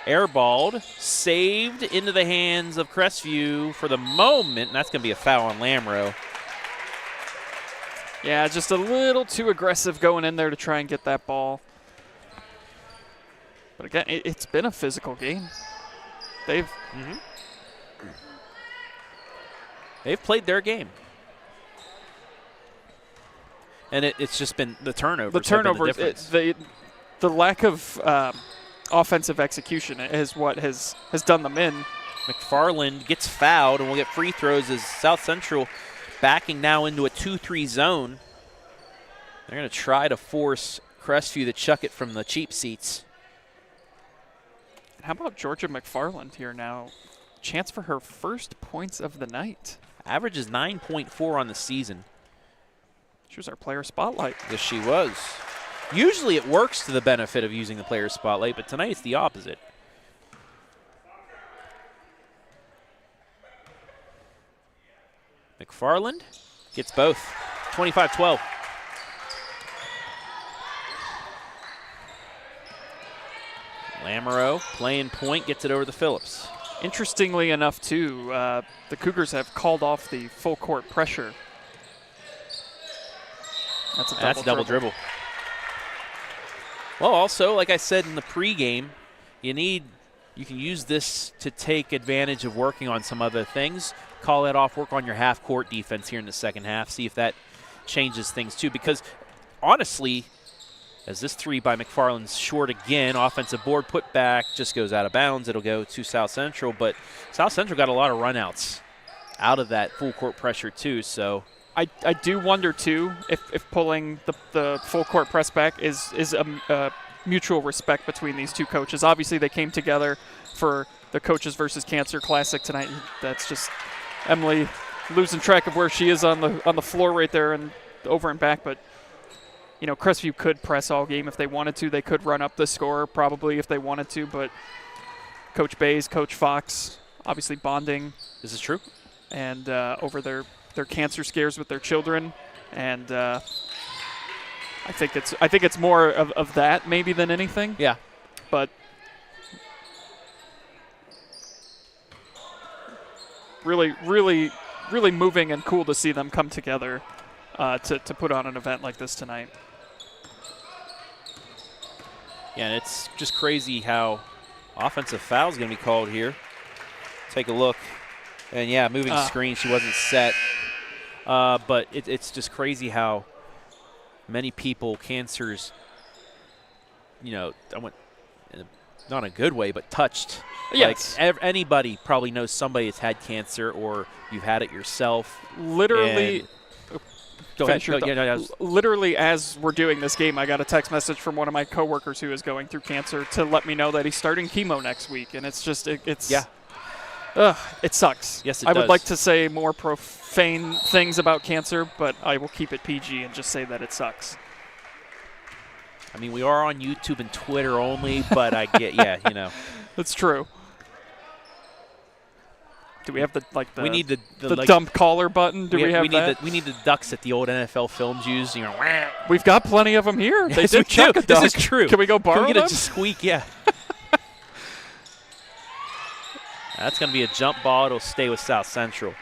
Speaker 7: Airballed, saved into the hands of Crestview for the moment, and that's going to be a foul on Lamoreaux.
Speaker 8: Yeah, just a little too aggressive going in there to try and get that ball. But again, it's been a physical game. They've
Speaker 7: played their game. And it's just been the turnovers.
Speaker 8: The turnovers,
Speaker 7: the
Speaker 8: lack of offensive execution is what has done them in.
Speaker 7: McFarland gets fouled and will get free throws as South Central backing now into a 2-3 zone. They're going to try to force Crestview to chuck it from the cheap seats.
Speaker 8: How about Georgia McFarland here now? Chance for her first points of the night.
Speaker 7: Average is 9.4 on the season.
Speaker 8: She was our player spotlight.
Speaker 7: Yes, she was. Usually it works to the benefit of using the player spotlight, but tonight it's the opposite. McFarland gets both. 25-12. Lamoreaux playing point, gets it over to Phillips.
Speaker 8: Interestingly enough, too, the Cougars have called off the full court pressure. That's a double dribble.
Speaker 7: Well, also, like I said in the pregame, you can use this to take advantage of working on some other things. Call that off, work on your half-court defense here in the second half, see if that changes things too. Because honestly, as this three by McFarland's short again, offensive board put back, just goes out of bounds. It'll go to South Central, but South Central got a lot of runouts out of that full court pressure too. So
Speaker 8: I do wonder too if pulling the full court press back is a mutual respect between these two coaches. Obviously, they came together for the Coaches versus Cancer Classic tonight. That's just Emily losing track of where she is on the floor right there and over and back. But you know, Crestview could press all game if they wanted to. They could run up the score probably if they wanted to. But Coach Bays, Coach Fox, obviously bonding.
Speaker 7: This is true.
Speaker 8: And over their cancer scares with their children, and I think it's more of that maybe than anything.
Speaker 7: Yeah.
Speaker 8: But really moving and cool to see them come together to put on an event like this tonight.
Speaker 7: Yeah, and it's just crazy how offensive foul is going to be called here. Take a look. And, yeah, moving screen, she wasn't set. But it's just crazy how many people, cancers, you know, not in a good way, but touched.
Speaker 8: Yes.
Speaker 7: Like anybody probably knows somebody that's had cancer or you've had it yourself.
Speaker 8: Literally.
Speaker 7: Go ahead.
Speaker 8: Literally, as we're doing this game, I got a text message from one of my coworkers who is going through cancer to let me know that he's starting chemo next week, and it's just it's
Speaker 7: yeah.
Speaker 8: It sucks.
Speaker 7: Yes, it
Speaker 8: I
Speaker 7: does.
Speaker 8: would like to say more profane things about cancer, but I will keep it PG and just say that it sucks.
Speaker 7: I mean, we are on YouTube and Twitter only, but I get, yeah, you know.
Speaker 8: That's true. Do we have
Speaker 7: we need
Speaker 8: the dump caller button? We
Speaker 7: need the ducks that the old NFL films use. You know,
Speaker 8: we've got plenty of them here. They did chuck a duck.
Speaker 7: This is true.
Speaker 8: Can we go borrow
Speaker 7: them? Can we get
Speaker 8: them?
Speaker 7: a squeak? Yeah. That's going to be a jump ball. It'll stay with South Central.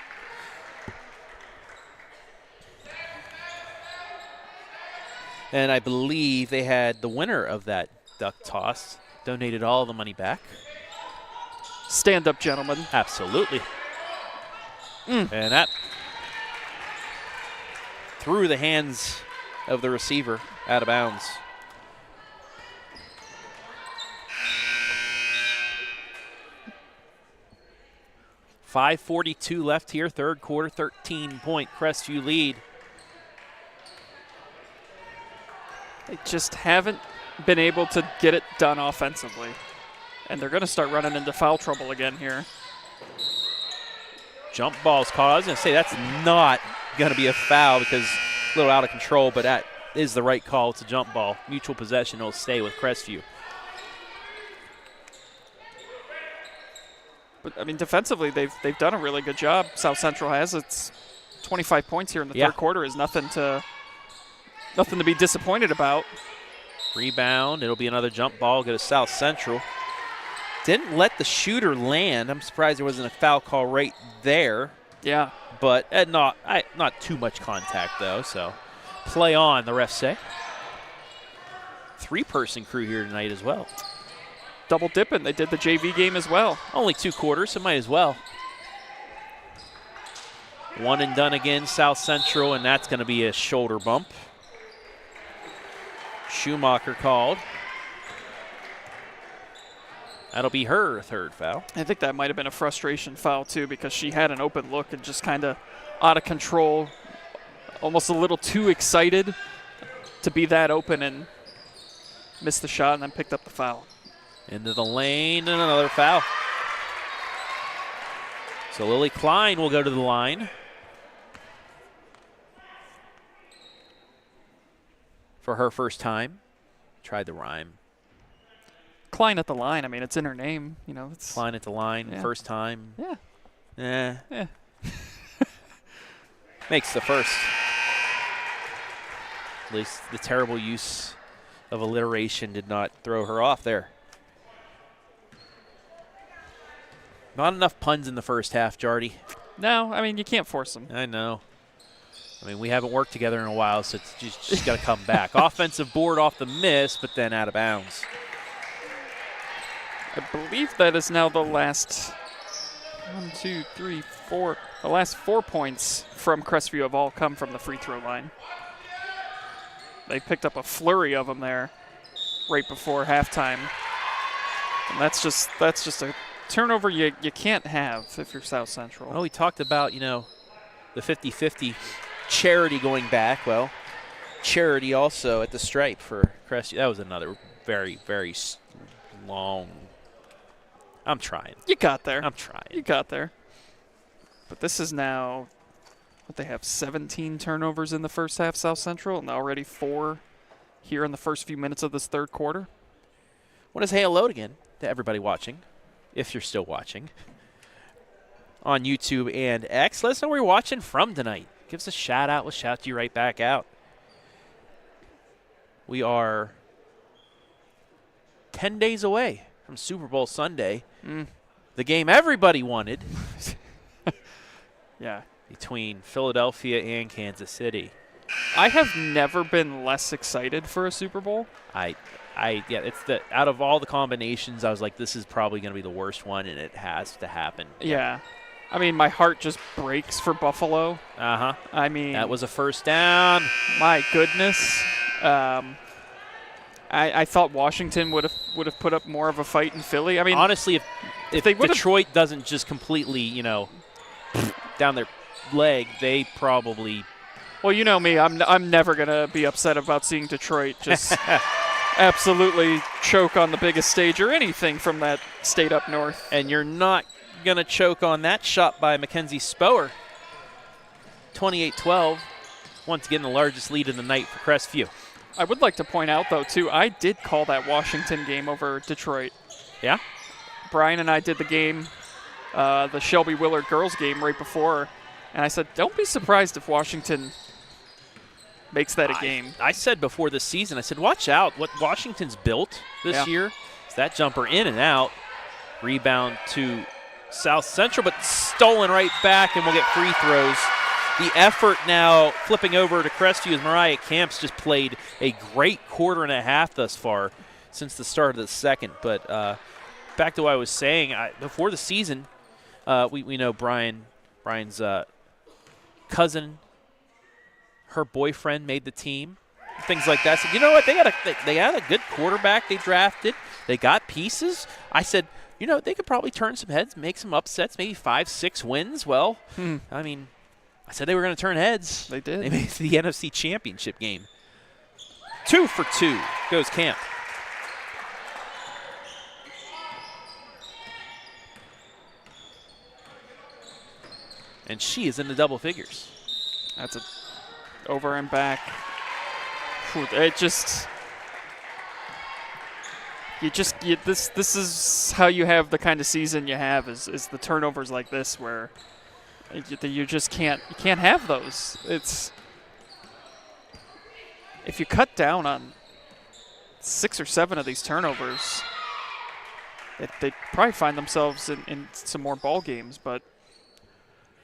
Speaker 7: And I believe they had the winner of that duck toss donated all the money back.
Speaker 8: Stand up, gentlemen.
Speaker 7: Absolutely. And that through the hands of the receiver out of bounds. .542 left here, third quarter, 13-point Crestview lead.
Speaker 8: They just haven't been able to get it done offensively. And they're going to start running into foul trouble again here.
Speaker 7: Jump ball's called. I was going to say that's not going to be a foul because a little out of control, but that is the right call. It's a jump ball. Mutual possession will stay with Crestview.
Speaker 8: But, I mean, defensively, they've done a really good job. South Central has. It's 25 points here in the third quarter is nothing to be disappointed about.
Speaker 7: Rebound. It'll be another jump ball. Go to South Central. Didn't let the shooter land. I'm surprised there wasn't a foul call right there.
Speaker 8: Yeah.
Speaker 7: But not too much contact, though, so play on, the refs say. 3-person crew here tonight as well.
Speaker 8: Double dipping. They did the JV game as well.
Speaker 7: Only 2 quarters, so might as well. One and done again, South Central, and that's going to be a shoulder bump. Schumacher called. That'll be her third foul.
Speaker 8: I think that might have been a frustration foul, too, because she had an open look and just kind of out of control, almost a little too excited to be that open and missed the shot and then picked up the foul.
Speaker 7: Into the lane and another foul. So Lily Klein will go to the line for her first time. Tried the rhyme.
Speaker 8: Klein at the line. I mean, it's in her name. You know, it's
Speaker 7: Klein at the line,
Speaker 8: yeah.
Speaker 7: First time.
Speaker 8: Yeah.
Speaker 7: Yeah. Makes the first. At least the terrible use of alliteration did not throw her off there. Not enough puns in the first half, Jardy.
Speaker 8: No, I mean, you can't force them.
Speaker 7: I know. I mean, we haven't worked together in a while, so it's just got to come back. Offensive board off the miss, but then out of bounds.
Speaker 8: I believe that is now the last 1, 2, 3, 4. The last 4 points from Crestview have all come from the free throw line. They picked up a flurry of them there right before halftime. And that's just a turnover you can't have if you're South Central.
Speaker 7: Well, we talked about, the 50-50 charity going back. Well, charity also at the stripe for Crestview. That was another very, very long. I'm trying.
Speaker 8: You got there.
Speaker 7: I'm trying.
Speaker 8: You got there. But this is now, what they have, 17 turnovers in the first half, South Central, and already 4 here in the first few minutes of this third quarter.
Speaker 7: I want to say hello again to everybody watching, if you're still watching, on YouTube and X. Let us know where you're watching from tonight. Give us a shout out. We'll shout you right back out. We are 10 days away from Super Bowl Sunday. The game everybody wanted.
Speaker 8: Yeah.
Speaker 7: Between Philadelphia and Kansas City.
Speaker 8: I have never been less excited for a Super Bowl.
Speaker 7: It's out of all the combinations, I was like, this is probably going to be the worst one, and it has to happen.
Speaker 8: Yeah. I mean, my heart just breaks for Buffalo. I mean,
Speaker 7: that was a first down.
Speaker 8: My goodness. I thought Washington would have put up more of a fight in Philly. I mean,
Speaker 7: honestly, if Detroit doesn't just completely, down their leg, they probably.
Speaker 8: Well, you know me, I'm never gonna be upset about seeing Detroit just absolutely choke on the biggest stage or anything from that state up north.
Speaker 7: And you're not gonna choke on that shot by Mackenzie Spoer. 28-12. Once again, the largest lead of the night for Crestview.
Speaker 8: I would like to point out, though, too, I did call that Washington game over Detroit.
Speaker 7: Yeah?
Speaker 8: Brian and I did the game, the Shelby Willard girls game right before, and I said, don't be surprised if Washington makes that a game.
Speaker 7: I said before this season, I said, watch out. What Washington's built this year is that jumper in and out. Rebound to South Central, but stolen right back, and we'll get free throws. The effort now flipping over to Crestview as Mariah Camps just played a great quarter and a half thus far since the start of the second. But back to what I was saying, before the season, we know Brian's cousin, her boyfriend made the team, things like that. So you know what? They had a good quarterback they drafted. They got pieces. I said, they could probably turn some heads, make some upsets, maybe 5-6 wins. Well, I mean, I said they were going to turn heads.
Speaker 8: They did.
Speaker 7: They made the NFC Championship game. 2 for 2 goes Camp. And she is in the double figures.
Speaker 8: That's a over and back. It just this is how you have the kind of season you have is the turnovers like this where you just can't have those. It's if you cut down on 6 or 7 of these turnovers, they probably find themselves in some more ball games, but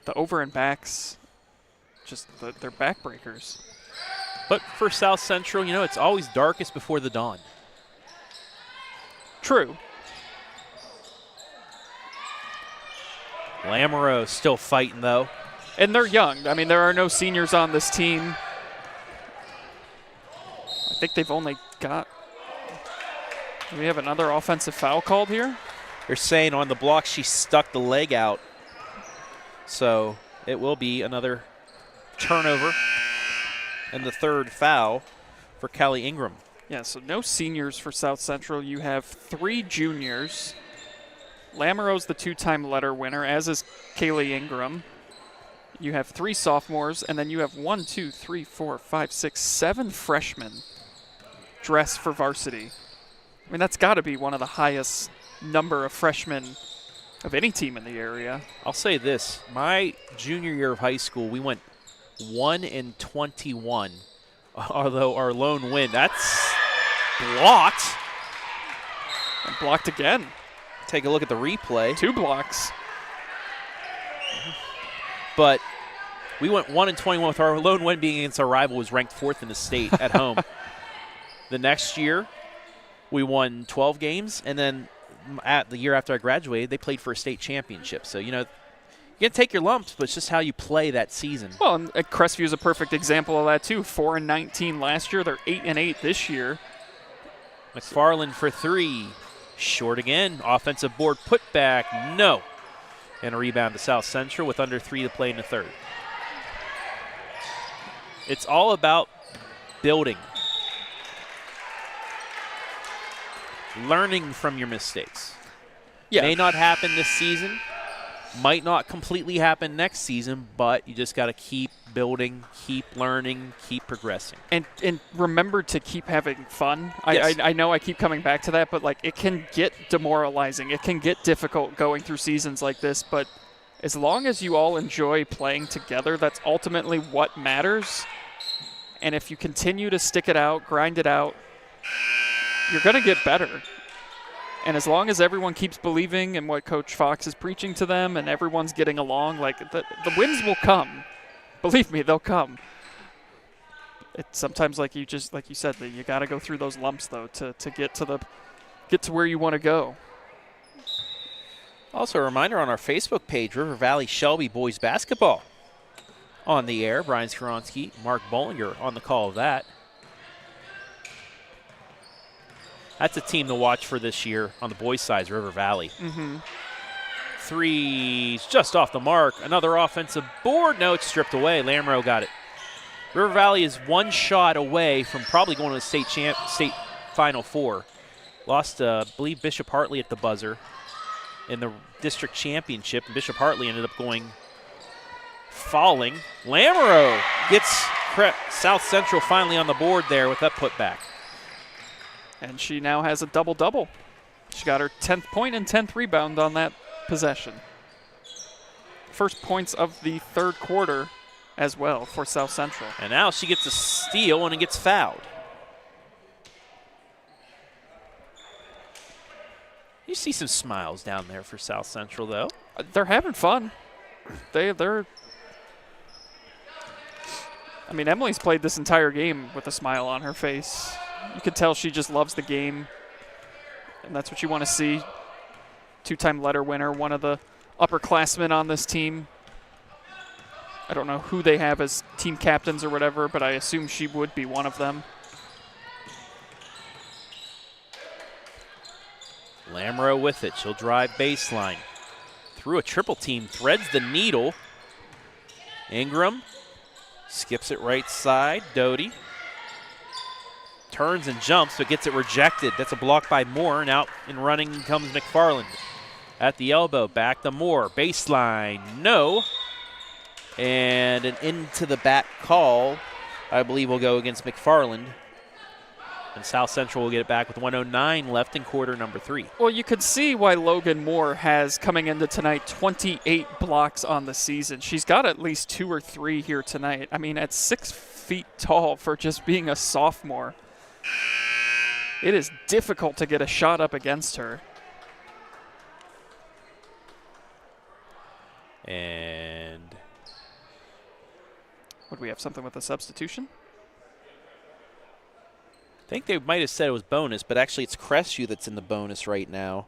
Speaker 8: the over and backs, just they're backbreakers.
Speaker 7: But for South Central, it's always darkest before the dawn.
Speaker 8: True.
Speaker 7: Lamoreaux still fighting, though.
Speaker 8: And they're young. I mean, there are no seniors on this team. I think they've only got... Do we have another offensive foul called here?
Speaker 7: They're saying on the block she stuck the leg out. So it will be another turnover and the third foul for Callie Ingram.
Speaker 8: Yeah, so no seniors for South Central. You have 3 juniors. Lamoreaux's the 2-time letter winner, as is Kaylee Ingram. You have 3 sophomores, and then you have 1, 2, 3, 4, 5, 6, 7 freshmen dressed for varsity. I mean, that's got to be one of the highest number of freshmen of any team in the area.
Speaker 7: I'll say this. My junior year of high school, we went 1-21, although our lone win, that's blocked.
Speaker 8: And blocked again.
Speaker 7: Take a look at the replay.
Speaker 8: 2 blocks.
Speaker 7: But we went 1-21 with our lone win being against our rival, was ranked 4th in the state at home. The next year, we won 12 games, and then the year after I graduated, they played for a state championship. So, you can take your lumps, but it's just how you play that season.
Speaker 8: Well, and Crestview is a perfect example of that, too. 4-19 last year. They're 8-8 this year.
Speaker 7: McFarland for 3. Short again. Offensive board put back. No. And a rebound to South Central with under 3 to play in the third. It's all about building. Learning from your mistakes.
Speaker 8: Yeah.
Speaker 7: May not happen this season. Might not completely happen next season, but you just got to keep building, keep learning, keep progressing.
Speaker 8: And remember to keep having fun.
Speaker 7: Yes.
Speaker 8: I know I keep coming back to that, but it can get demoralizing. It can get difficult going through seasons like this, but as long as you all enjoy playing together, that's ultimately what matters. And if you continue to stick it out, grind it out, you're going to get better. And as long as everyone keeps believing in what Coach Fox is preaching to them and everyone's getting along, the wins will come. Believe me, they'll come. It's sometimes like you said, that you got to go through those lumps though to get to where you want to go.
Speaker 7: Also a reminder on our Facebook page, River Valley Shelby boys basketball on the air. Brian Skoronsky, Mark Bollinger on the call of that. That's a team to watch for this year on the boys' side, River Valley.
Speaker 8: Mm-hmm.
Speaker 7: 3's just off the mark. Another offensive board. No, it's stripped away. Lamoreaux got it. River Valley is 1 shot away from probably going to the state Final Four. Lost, I believe, Bishop Hartley at the buzzer in the district championship. And Bishop Hartley ended up falling. Lamoreaux gets South Central finally on the board there with that putback.
Speaker 8: And she now has a double-double. She got her 10th point and 10th rebound on that possession. First points of the third quarter as well for South Central.
Speaker 7: And now she gets a steal and it gets fouled. You see some smiles down there for South Central, though.
Speaker 8: They're having fun. They're. I mean, Emily's played this entire game with a smile on her face. You can tell she just loves the game, and that's what you want to see. 2-time letter winner, one of the upperclassmen on this team. I don't know who they have as team captains or whatever, but I assume she would be one of them.
Speaker 7: Lamoreaux with it. She'll drive baseline. Through a triple team, threads the needle. Ingram skips it right side. Doty turns and jumps, but gets it rejected. That's a block by Moore, and out and running comes McFarland. At the elbow, back to Moore. Baseline, no. And an into the back call, I believe, will go against McFarland. And South Central will get it back with 1:09 left in quarter number 3.
Speaker 8: Well, you could see why Logan Moore has, coming into tonight, 28 blocks on the season. She's got at least 2 or 3 here tonight. I mean, at 6 feet tall for just being a sophomore, it is difficult to get a shot up against her.
Speaker 7: And
Speaker 8: would we have something with a substitution?
Speaker 7: I think they might have said it was bonus, but actually it's Crestview that's in the bonus right now.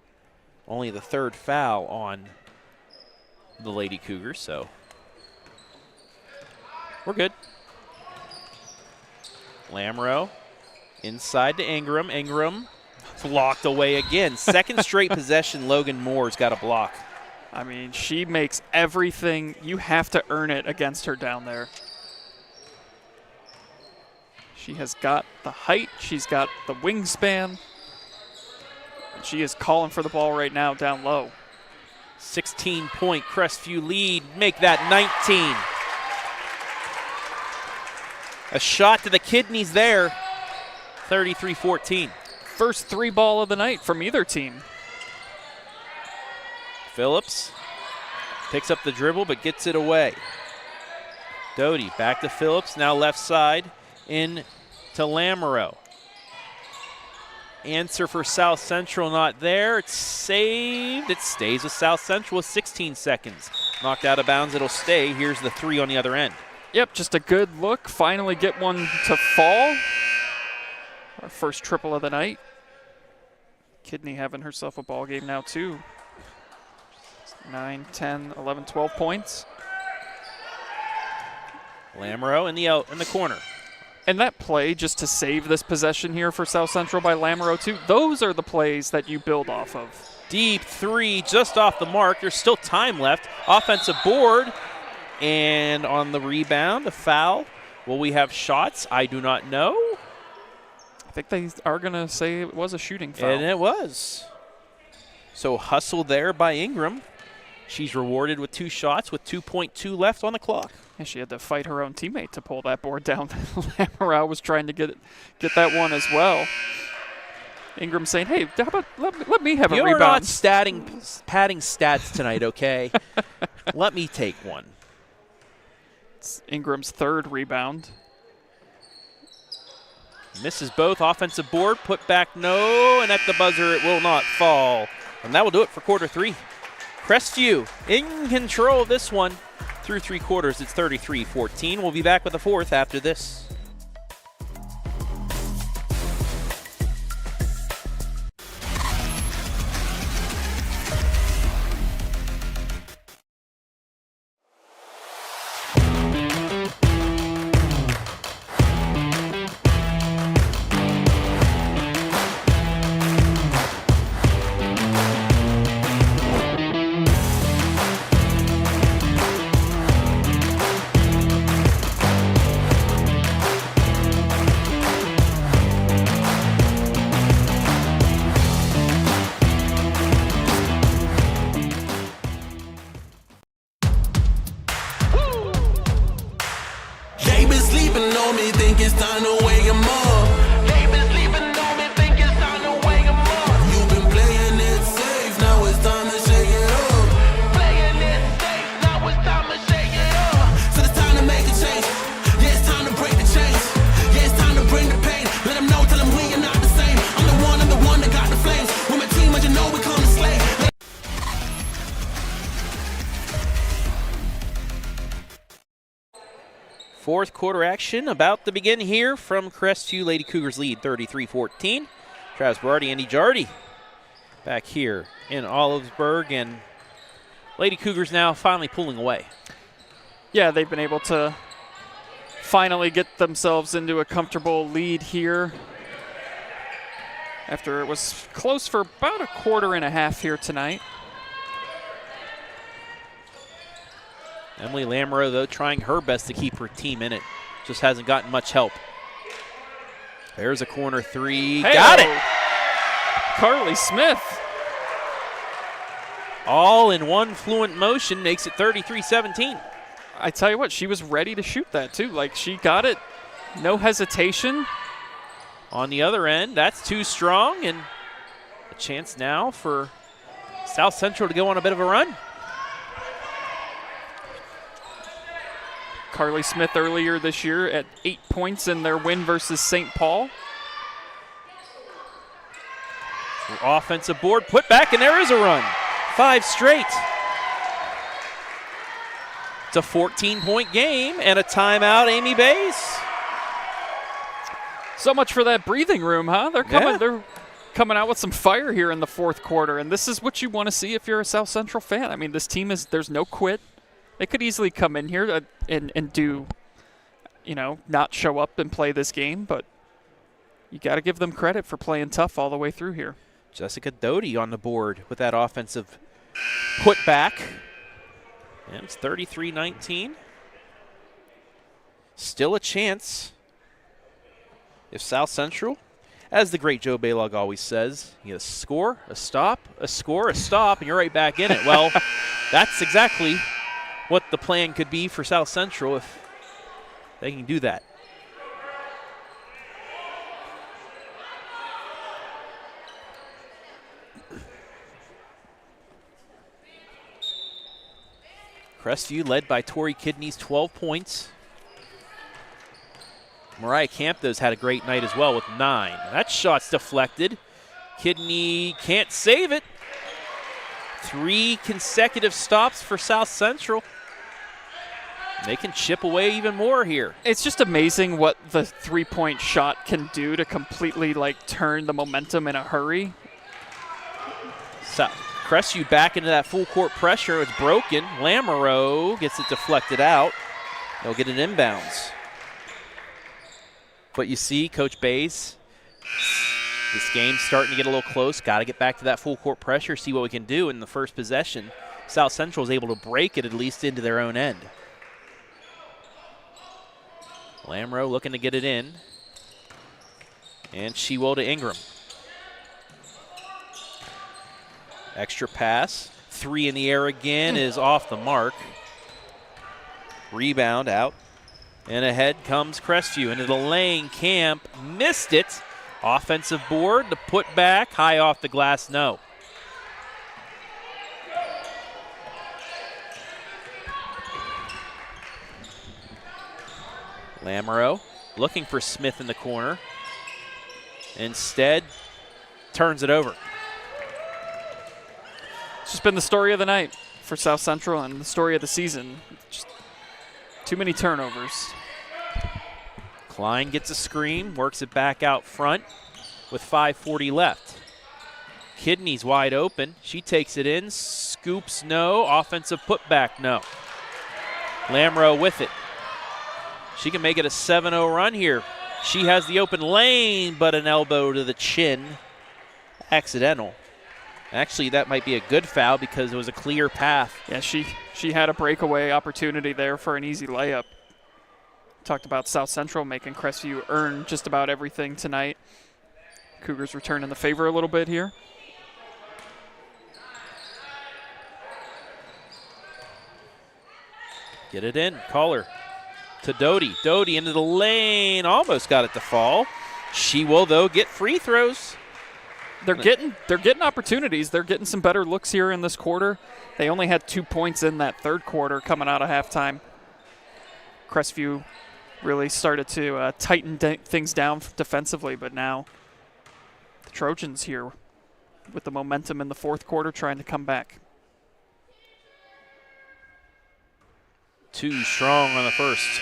Speaker 7: Only the 3rd foul on the Lady Cougars, so we're good. Lamoreaux inside to Ingram. Ingram blocked away again. Second straight possession, Logan Moore's got a block.
Speaker 8: I mean, she makes everything. You have to earn it against her down there. She has got the height. She's got the wingspan. And she is calling for the ball right now down low.
Speaker 7: 16-point Crestview lead. Make that 19. A shot to the kidneys there. 33-14.
Speaker 8: First 3 ball of the night from either team.
Speaker 7: Phillips picks up the dribble but gets it away. Doty back to Phillips, now left side in to Lamoreaux. Answer for South Central not there. It's saved. It stays with South Central with 16 seconds. Knocked out of bounds, it'll stay. Here's the 3 on the other end.
Speaker 8: Yep, just a good look. Finally get one to fall. Our first triple of the night. Kidney having herself a ball game now too. 9, 10, 11, 12 points.
Speaker 7: Lamoreaux in the corner.
Speaker 8: And that play just to save this possession here for South Central by Lamoreaux too, those are the plays that you build off of.
Speaker 7: Deep 3 just off the mark. There's still time left. Offensive board. And on the rebound, a foul. Will we have shots? I do not know.
Speaker 8: I think they are going to say it was a shooting foul.
Speaker 7: And it was. So hustle there by Ingram. She's rewarded with 2 shots with 2.2 left on the clock.
Speaker 8: And she had to fight her own teammate to pull that board down. Lamoreaux was trying to get that one as well. Ingram saying, hey, how about let me have a rebound.
Speaker 7: You're not padding stats tonight, okay? Let me take one.
Speaker 8: It's Ingram's 3rd rebound.
Speaker 7: Misses both. Offensive board, put back no, and at the buzzer it will not fall. And that will do it for quarter 3. Crestview in control of this one through 3 quarters. It's 33-14. We'll be back with the 4th after this. Fourth quarter action about to begin here from Crestview. Lady Cougars lead 33-14. Travis Berardi, Andy Jardy back here in Olivesburg, and Lady Cougars now finally pulling away.
Speaker 8: Yeah, they've been able to finally get themselves into a comfortable lead here after it was close for about a quarter and a half here tonight.
Speaker 7: Emily Lamoreaux, though, trying her best to keep her team in it. Just hasn't gotten much help. There's a corner 3.
Speaker 8: Hey-o.
Speaker 7: Got it!
Speaker 8: Carly Smith.
Speaker 7: All in one fluent motion makes it 33-17.
Speaker 8: I tell you what, she was ready to shoot that, too. Like, she got it, no hesitation.
Speaker 7: On the other end, that's too strong, and a chance now for South Central to go on a bit of a run.
Speaker 8: Carly Smith earlier this year at 8 points in their win versus St. Paul.
Speaker 7: Offensive board, put back, and there is a run. 5 straight. It's a 14-point game and a timeout, Amy Bays.
Speaker 8: So much for that breathing room, huh? They're coming out with some fire here in the fourth quarter, and this is what you want to see if you're a South Central fan. I mean, this team there's no quit. They could easily come in here and do, not show up and play this game, but you got to give them credit for playing tough all the way through here.
Speaker 7: Jessica Doty on the board with that offensive putback. And it's 33-19. Still a chance. If South Central, as the great Joe Baylog always says, you score, a stop, a score, a stop, and you're right back in it. Well, that's exactly what the plan could be for South Central if they can do that. Crestview led by Tori Kidney's 12 points. Mariah Campos had a great night as well with 9. That shot's deflected. Kidney can't save it. 3 consecutive stops for South Central. They can chip away even more here.
Speaker 8: It's just amazing what the three-point shot can do to completely turn the momentum in a hurry.
Speaker 7: Crestview back into that full court pressure. It's broken. Lamoreaux gets it deflected out. They'll get it inbounds. But you see, Coach Bays, this game's starting to get a little close. Got to get back to that full court pressure, see what we can do. In the first possession, South Central is able to break it at least into their own end. Lamoreaux looking to get it in. And she will to Ingram. Extra pass. 3 in the air again is off the mark. Rebound out. And ahead comes Crestview into the lane. Camp missed it. Offensive board, the put back, high off the glass, no. Lamoreaux looking for Smith in the corner. Instead, turns it over.
Speaker 8: It's just been the story of the night for South Central and the story of the season. Just too many turnovers.
Speaker 7: Klein gets a screen, works it back out front with 5:40 left. Kidney's wide open. She takes it in, scoops no, offensive putback no. Lamoreaux with it. She can make it a 7-0 run here. She has the open lane, but an elbow to the chin. Accidental. Actually, that might be a good foul because it was a clear path.
Speaker 8: Yeah, she had a breakaway opportunity there for an easy layup. Talked about South Central making Crestview earn just about everything tonight. Cougars returning the favor a little bit here.
Speaker 7: Get it in, Caller to Doty. Doty into the lane, almost got it to fall. She will, though, get free throws.
Speaker 8: They're getting opportunities. They're getting some better looks here in this quarter. They only had 2 points in that third quarter coming out of halftime. Crestview really started to tighten things down defensively, but now the Trojans here with the momentum in the fourth quarter trying to come back.
Speaker 7: Too strong on the first.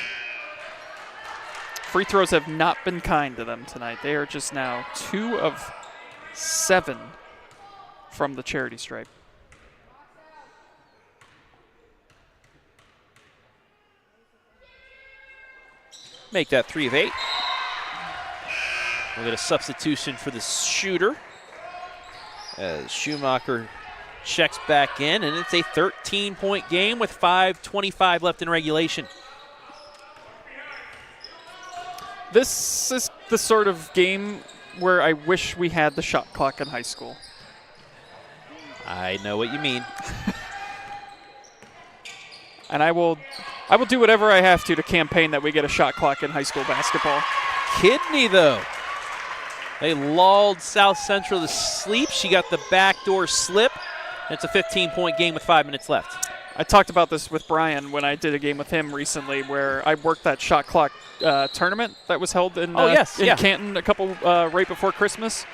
Speaker 8: Free throws have not been kind to them tonight. They are just now 2 of 7 from the charity stripe.
Speaker 7: Make that 3 of 8. We'll get a substitution for the shooter as Schumacher checks back in, and it's a 13-point game with 5:25 left in regulation.
Speaker 8: This is the sort of game where I wish we had the shot clock in high school.
Speaker 7: I know what you mean.
Speaker 8: And I will do whatever I have to campaign that we get a shot clock in high school basketball.
Speaker 7: Kidney, though. They lulled South Central to sleep. She got the backdoor slip. It's a 15-point game with 5 minutes left.
Speaker 8: I talked about this with Brian when I did a game with him recently where I worked that shot clock tournament that was held in, Canton a couple right before Christmas.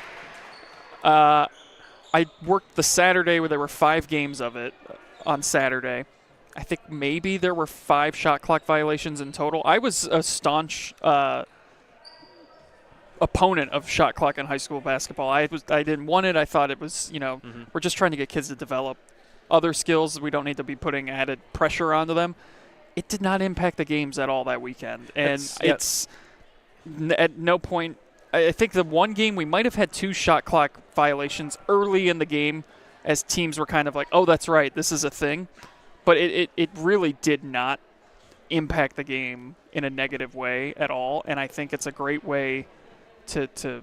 Speaker 8: I worked the Saturday where there were 5 games of it on Saturday. I think maybe there were 5 shot clock violations in total. I was a staunch opponent of shot clock in high school basketball. I didn't want it. I thought it was, we're just trying to get kids to develop other skills. We don't need to be putting added pressure onto them. It did not impact the games at all that weekend. And it's at no point, I think the one game we might have had 2 shot clock violations early in the game as teams were kind of like, oh, that's right, this is a thing. But it really did not impact the game in a negative way at all. And I think it's a great way to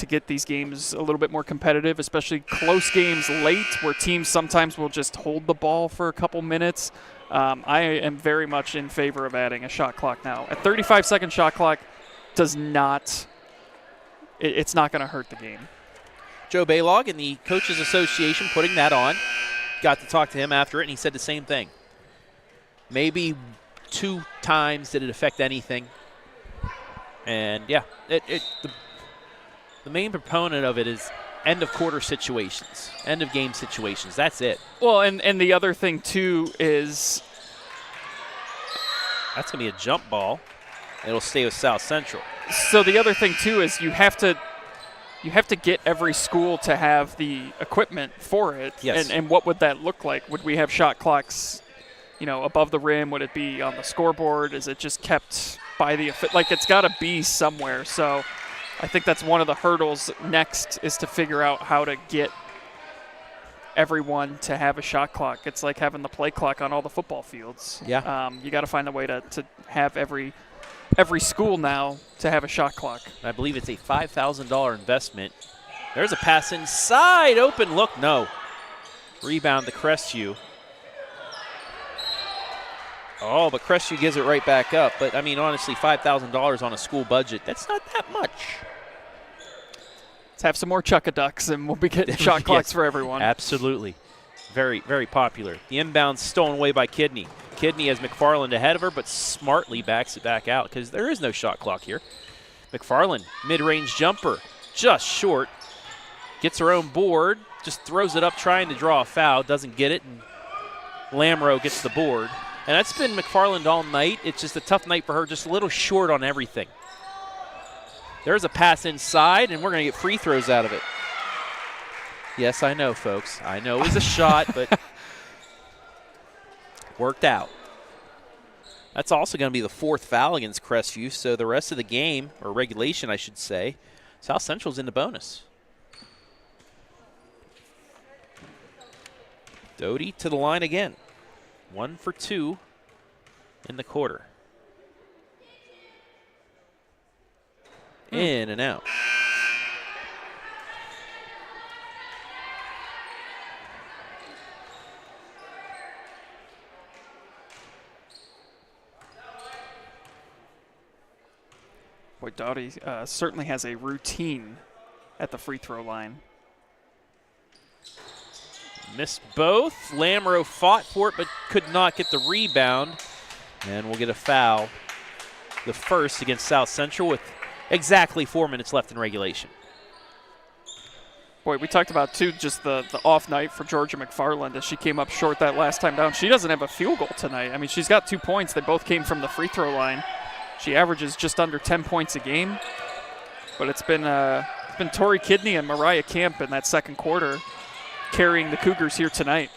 Speaker 8: get these games a little bit more competitive, especially close games late where teams sometimes will just hold the ball for a couple minutes. I am very much in favor of adding a shot clock now. A 35-second shot clock does not – it's not going to hurt the game.
Speaker 7: Joe Baylog in the Coaches Association putting that on. Got to talk to him after it, and he said the same thing. Maybe 2 times did it affect anything. And, yeah, the main proponent of it is end-of-quarter situations, end-of-game situations. That's it.
Speaker 8: Well, and the other thing, too, is
Speaker 7: that's going to be a jump ball. It'll stay with South Central.
Speaker 8: So the other thing, too, is you have to get every school to have the equipment for it.
Speaker 7: Yes.
Speaker 8: And what would that look like? Would we have shot clocks, above the rim? Would it be on the scoreboard? Is it just kept by the – like it's got to be somewhere. So I think that's one of the hurdles next is to figure out how to get everyone to have a shot clock. It's like having the play clock on all the football fields.
Speaker 7: Yeah.
Speaker 8: You got to find a way to have every school now to have a shot clock.
Speaker 7: I believe it's a $5,000 investment. There's a pass inside. Open look. No. Rebound to Crestview. Oh, but Crestview gives it right back up. But, I mean, honestly, $5,000 on a school budget, that's not that much.
Speaker 8: Let's have some more Chuck-a-Ducks, and we'll be getting shot clocks for everyone.
Speaker 7: Absolutely. Very, very popular. The inbound stolen away by Kidney. Kidney has McFarland ahead of her, but smartly backs it back out because there is no shot clock here. McFarland, mid-range jumper, just short. Gets her own board, just throws it up trying to draw a foul, doesn't get it, and Lamoreaux gets the board. And that's been McFarland all night. It's just a tough night for her, just a little short on everything. There's a pass inside, and we're going to get free throws out of it. Yes, I know, folks. I know it was a shot, but worked out. That's also going to be the 4th foul against Crestview, so the rest of the game, or regulation, I should say, South Central's in the bonus. Doty to the line again. 1 for 2 in the quarter. In and out.
Speaker 8: Boy, Doughty certainly has a routine at the free throw line.
Speaker 7: Missed both. Lamoreaux fought for it but could not get the rebound. And we'll get a foul. The first against South Central with exactly 4 minutes left in regulation.
Speaker 8: Boy, we talked about, too, just the off night for Georgia McFarland as she came up short that last time down. She doesn't have a field goal tonight. I mean, she's got 2 points. They both came from the free throw line. She averages just under 10 points a game. But it's been Tori Kidney and Mariah Camp in that second quarter carrying the Cougars here tonight.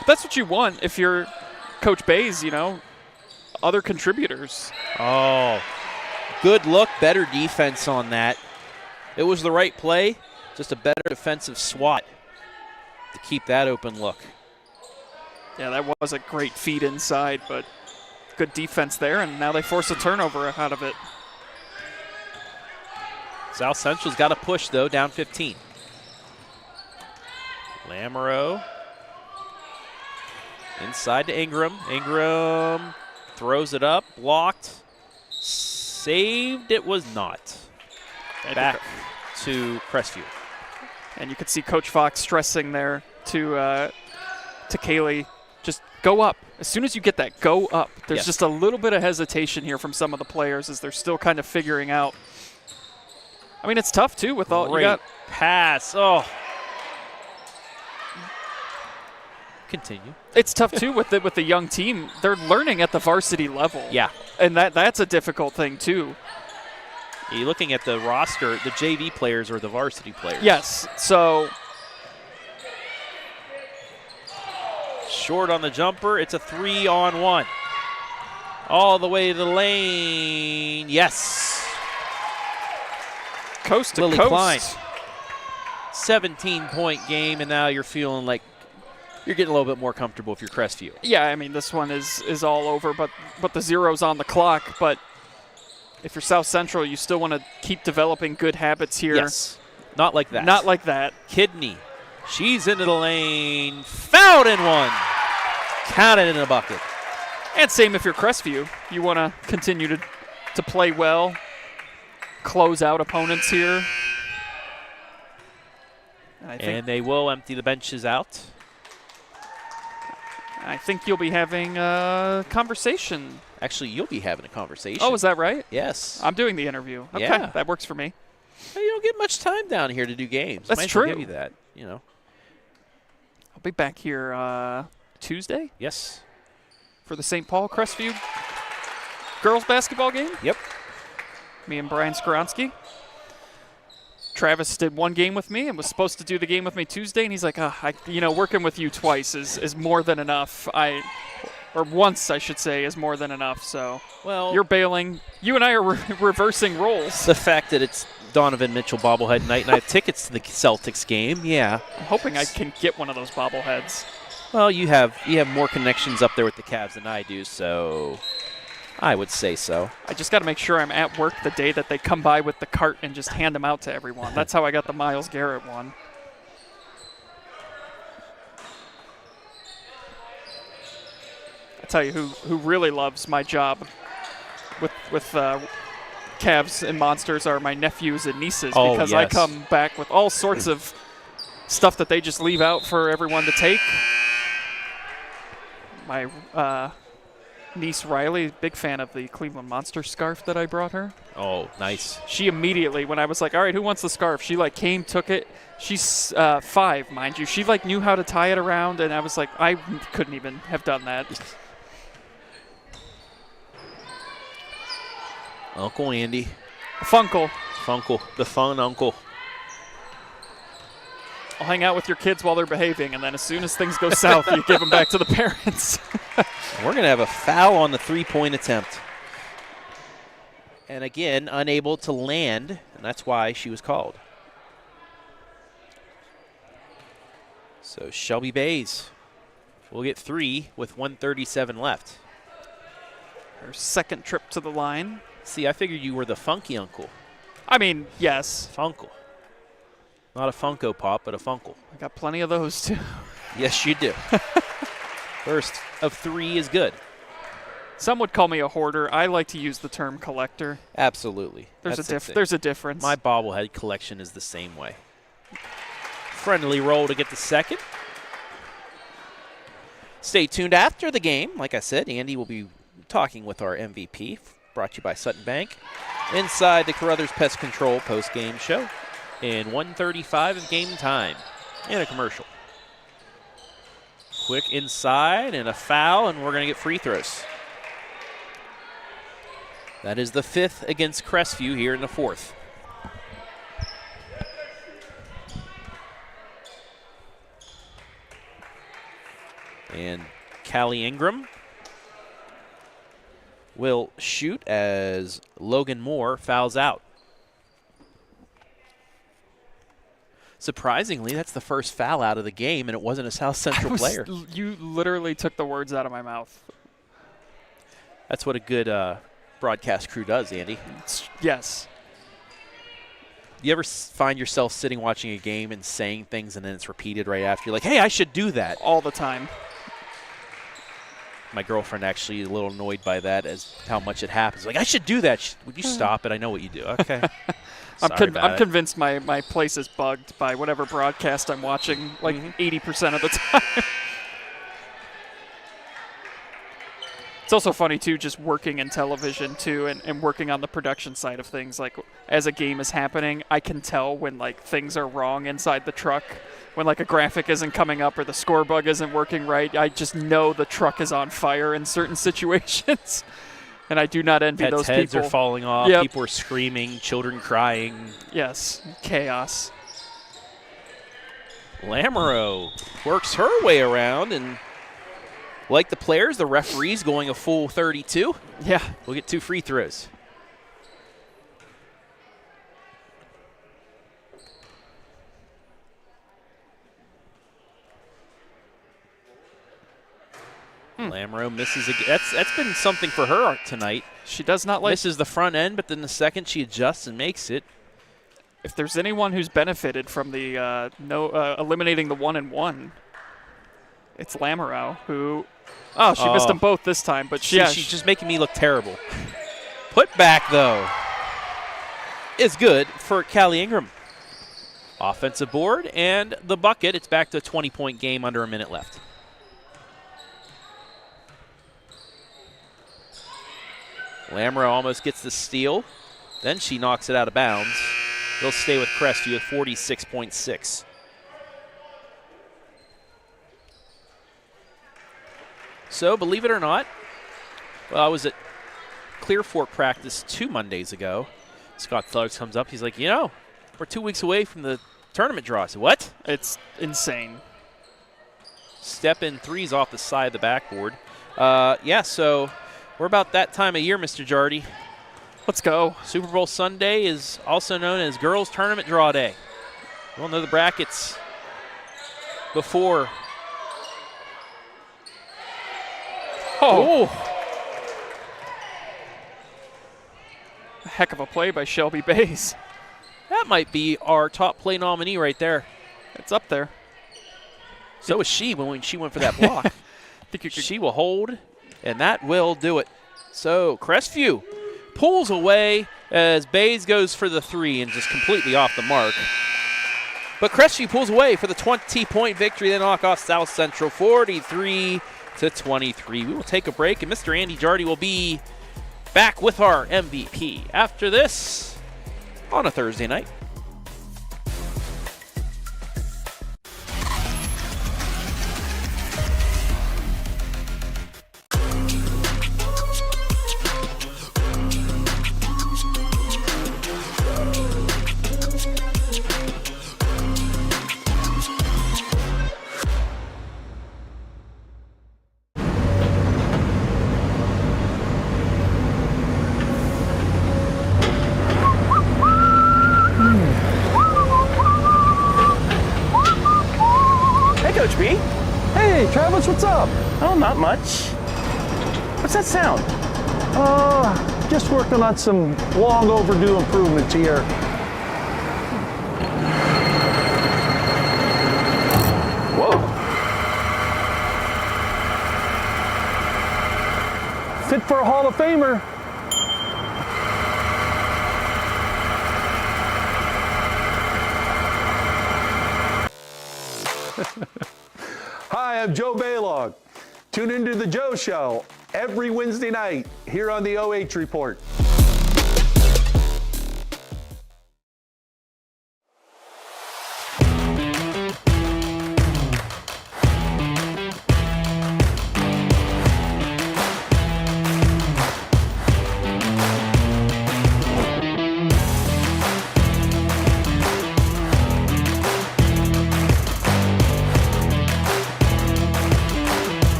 Speaker 8: But that's what you want if you're Coach Bays, other contributors.
Speaker 7: Oh, good look, better defense on that. It was the right play, just a better defensive swat to keep that open look.
Speaker 8: Yeah, that was a great feed inside, but good defense there, and now they force a turnover out of it.
Speaker 7: South Central's got to push, though, down 15. Lamoreaux inside to Ingram. Ingram throws it up, blocked, saved. It was not. back to Crestview.
Speaker 8: And you could see Coach Fox stressing there to Kaylee, just go up. As soon as you get that, go up. There's just a little bit of hesitation here from some of the players as they're still kind of figuring out. I mean, it's tough, too, with all
Speaker 7: Great
Speaker 8: you got.
Speaker 7: Pass. Oh. Continue.
Speaker 8: It's tough, too, with the young team. They're learning at the varsity level.
Speaker 7: Yeah.
Speaker 8: And that's a difficult thing, too.
Speaker 7: You're looking at the roster, the JV players or the varsity players.
Speaker 8: Yes, so.
Speaker 7: Short on the jumper. It's a 3-on-1. All the way to the lane. Yes.
Speaker 8: Coast to
Speaker 7: Lily
Speaker 8: coast.
Speaker 7: Klein. 17-point game, and now you're feeling like you're getting a little bit more comfortable if you're Crestview.
Speaker 8: Yeah, I mean, this one is all over, but the zero's on the clock. But if you're South Central, you still want to keep developing good habits here.
Speaker 7: Yes. Not like that.
Speaker 8: Not like that.
Speaker 7: Kidney. She's into the lane. Fouled in one. Counted in a bucket.
Speaker 8: And same if you're Crestview. You want to continue to play well, close out opponents here.
Speaker 7: And they will empty the benches out.
Speaker 8: I think you'll be having a conversation.
Speaker 7: Actually, you'll be having a conversation.
Speaker 8: Oh, is that right?
Speaker 7: Yes.
Speaker 8: I'm doing the interview. Okay,
Speaker 7: Yeah.
Speaker 8: that works for me.
Speaker 7: Well, you don't get much time down here to do games.
Speaker 8: That's
Speaker 7: Might as well
Speaker 8: true.
Speaker 7: give you that, you know.
Speaker 8: I'll be back here Tuesday
Speaker 7: Yes.
Speaker 8: for the St. Paul Crestview girls basketball game.
Speaker 7: Yep.
Speaker 8: Me and Brian Skoronsky. Travis did one game with me and was supposed to do the game with me Tuesday, and he's like, working with you twice is more than enough. Or once, I should say, is more than enough. So you're bailing. You and I are reversing roles.
Speaker 7: The fact that it's Donovan Mitchell bobblehead night and I have tickets to the Celtics game, yeah.
Speaker 8: I'm hoping I can get one of those bobbleheads.
Speaker 7: Well, you have more connections up there with the Cavs than I do, so I would say so.
Speaker 8: I just got to make sure I'm at work the day that they come by with the cart and just hand them out to everyone. That's how I got the Myles Garrett one. I tell you who really loves my job with Cavs and Monsters are my nephews and nieces, because I come back with all sorts of stuff that they just leave out for everyone to take. My niece Riley, big fan of the Cleveland Monster scarf that I brought her.
Speaker 7: Oh, nice.
Speaker 8: She immediately, when I was like, all right, who wants the scarf? She came, took it. She's 5, mind you. She knew how to tie it around, and I was like, I couldn't even have done that.
Speaker 7: Uncle Andy.
Speaker 8: Funkle.
Speaker 7: The fun uncle.
Speaker 8: I'll hang out with your kids while they're behaving, and then as soon as things go south, you give them back to the parents.
Speaker 7: We're going to have a foul on the three-point attempt. And again, unable to land, and that's why she was called. So Shelby Bays will get 3 with 1:37 left.
Speaker 8: Her second trip to the line.
Speaker 7: See, I figured you were the funky uncle.
Speaker 8: I mean, yes.
Speaker 7: Funkle. Not a Funko Pop, but a Funkle.
Speaker 8: I got plenty of those, too.
Speaker 7: Yes, you do. First of 3 is good.
Speaker 8: Some would call me a hoarder. I like to use the term collector.
Speaker 7: Absolutely.
Speaker 8: There's a difference.
Speaker 7: My bobblehead collection is the same way. Friendly roll to get the second. Stay tuned after the game. Like I said, Andy will be talking with our MVP, brought to you by Sutton Bank, inside the Carothers Pest Control post-game show in 1:35 of game time, and a commercial. Quick inside and a foul, and we're going to get free throws. That is the 5th against Crestview here in the 4th. And Callie Ingram will shoot as Logan Moore fouls out. Surprisingly, that's the first foul out of the game, and it wasn't a South Central player.
Speaker 8: You literally took the words out of my mouth.
Speaker 7: That's what a good broadcast crew does, Andy.
Speaker 8: Yes.
Speaker 7: You ever find yourself sitting watching a game and saying things, and then it's repeated right after? You're like, hey, I should do that.
Speaker 8: All the time.
Speaker 7: My girlfriend actually a little annoyed by that, as how much it happens. Like, I should do that. Would you stop it? I know what you do. Okay.
Speaker 8: I'm convinced my place is bugged by whatever broadcast I'm watching, like 80% of the time. It's also funny, too, just working in television, too, and working on the production side of things. Like, as a game is happening, I can tell when, like, things are wrong inside the truck. When, like, a graphic isn't coming up or the score bug isn't working right, I just know the truck is on fire in certain situations. And I do not envy those people.
Speaker 7: Heads are falling off.
Speaker 8: Yep.
Speaker 7: People are screaming. Children crying.
Speaker 8: Yes. Chaos.
Speaker 7: Lamoreaux works her way around, and like the players, the referee's going a full 32.
Speaker 8: Yeah.
Speaker 7: We'll get 2 free throws. Lamoreaux misses again. That's been something for her tonight.
Speaker 8: She does not like...
Speaker 7: Misses the front end, but then the second she adjusts and makes it.
Speaker 8: If there's anyone who's benefited from the eliminating the 1-and-1, it's Lamoreaux, who... Oh, she missed them both this time, but she's
Speaker 7: just making me look terrible. Put back, though, is good for Callie Ingram. Offensive board and the bucket. It's back to a 20-point game under a minute left. Lamoreaux almost gets the steal. Then she knocks it out of bounds. They'll stay with Crestview at 46.6. So, believe it or not, well, I was at Clear Fork practice 2 Mondays ago. Scott Thuggs comes up. He's like, you know, we're 2 weeks away from the tournament draw. I said, what?
Speaker 8: It's insane.
Speaker 7: Step-in threes off the side of the backboard. Yeah, so we're about that time of year, Mr. Jardy.
Speaker 8: Let's go.
Speaker 7: Super Bowl Sunday is also known as Girls Tournament Draw Day. We'll know the brackets before.
Speaker 8: Oh. A heck of a play by Shelby Bays.
Speaker 7: That might be our top play nominee right there.
Speaker 8: It's up there.
Speaker 7: So was she when she went for that block. She will hold, and that will do it. So Crestview pulls away as Bays goes for the 3 and just completely off the mark. But Crestview pulls away for the 20-point victory. They knock off South Central 43-23. We will take a break, and Mr. Andy Jardy will be back with our MVP after this on a Thursday night.
Speaker 4: Coach B.
Speaker 5: Hey, Travis, what's up?
Speaker 4: Oh, not much. What's that sound?
Speaker 5: Just working on some long overdue improvements here.
Speaker 4: Whoa.
Speaker 5: Fit for a Hall of Famer. Hi, I'm Joe Baylog. Tune into the Joe Show every Wednesday night here on the OH Report.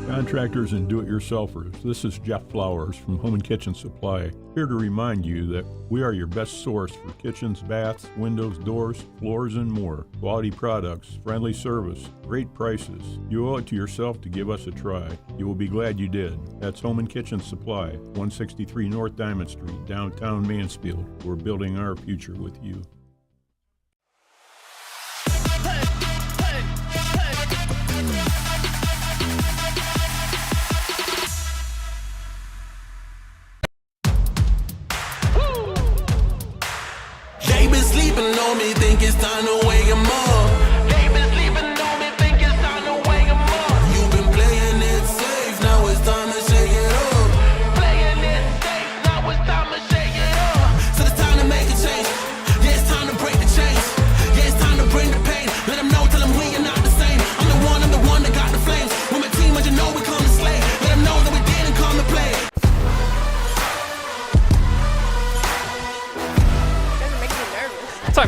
Speaker 6: Contractors and do-it-yourselfers, this is Jeff Flowers from Home and Kitchen Supply, here to remind you that we are your best source for kitchens, baths, windows, doors, floors, and more. Quality products, friendly service, great prices. You owe it to yourself to give us a try. You will be glad you did. That's Home and Kitchen Supply, 163 North Diamond Street, downtown Mansfield. We're building our future with you.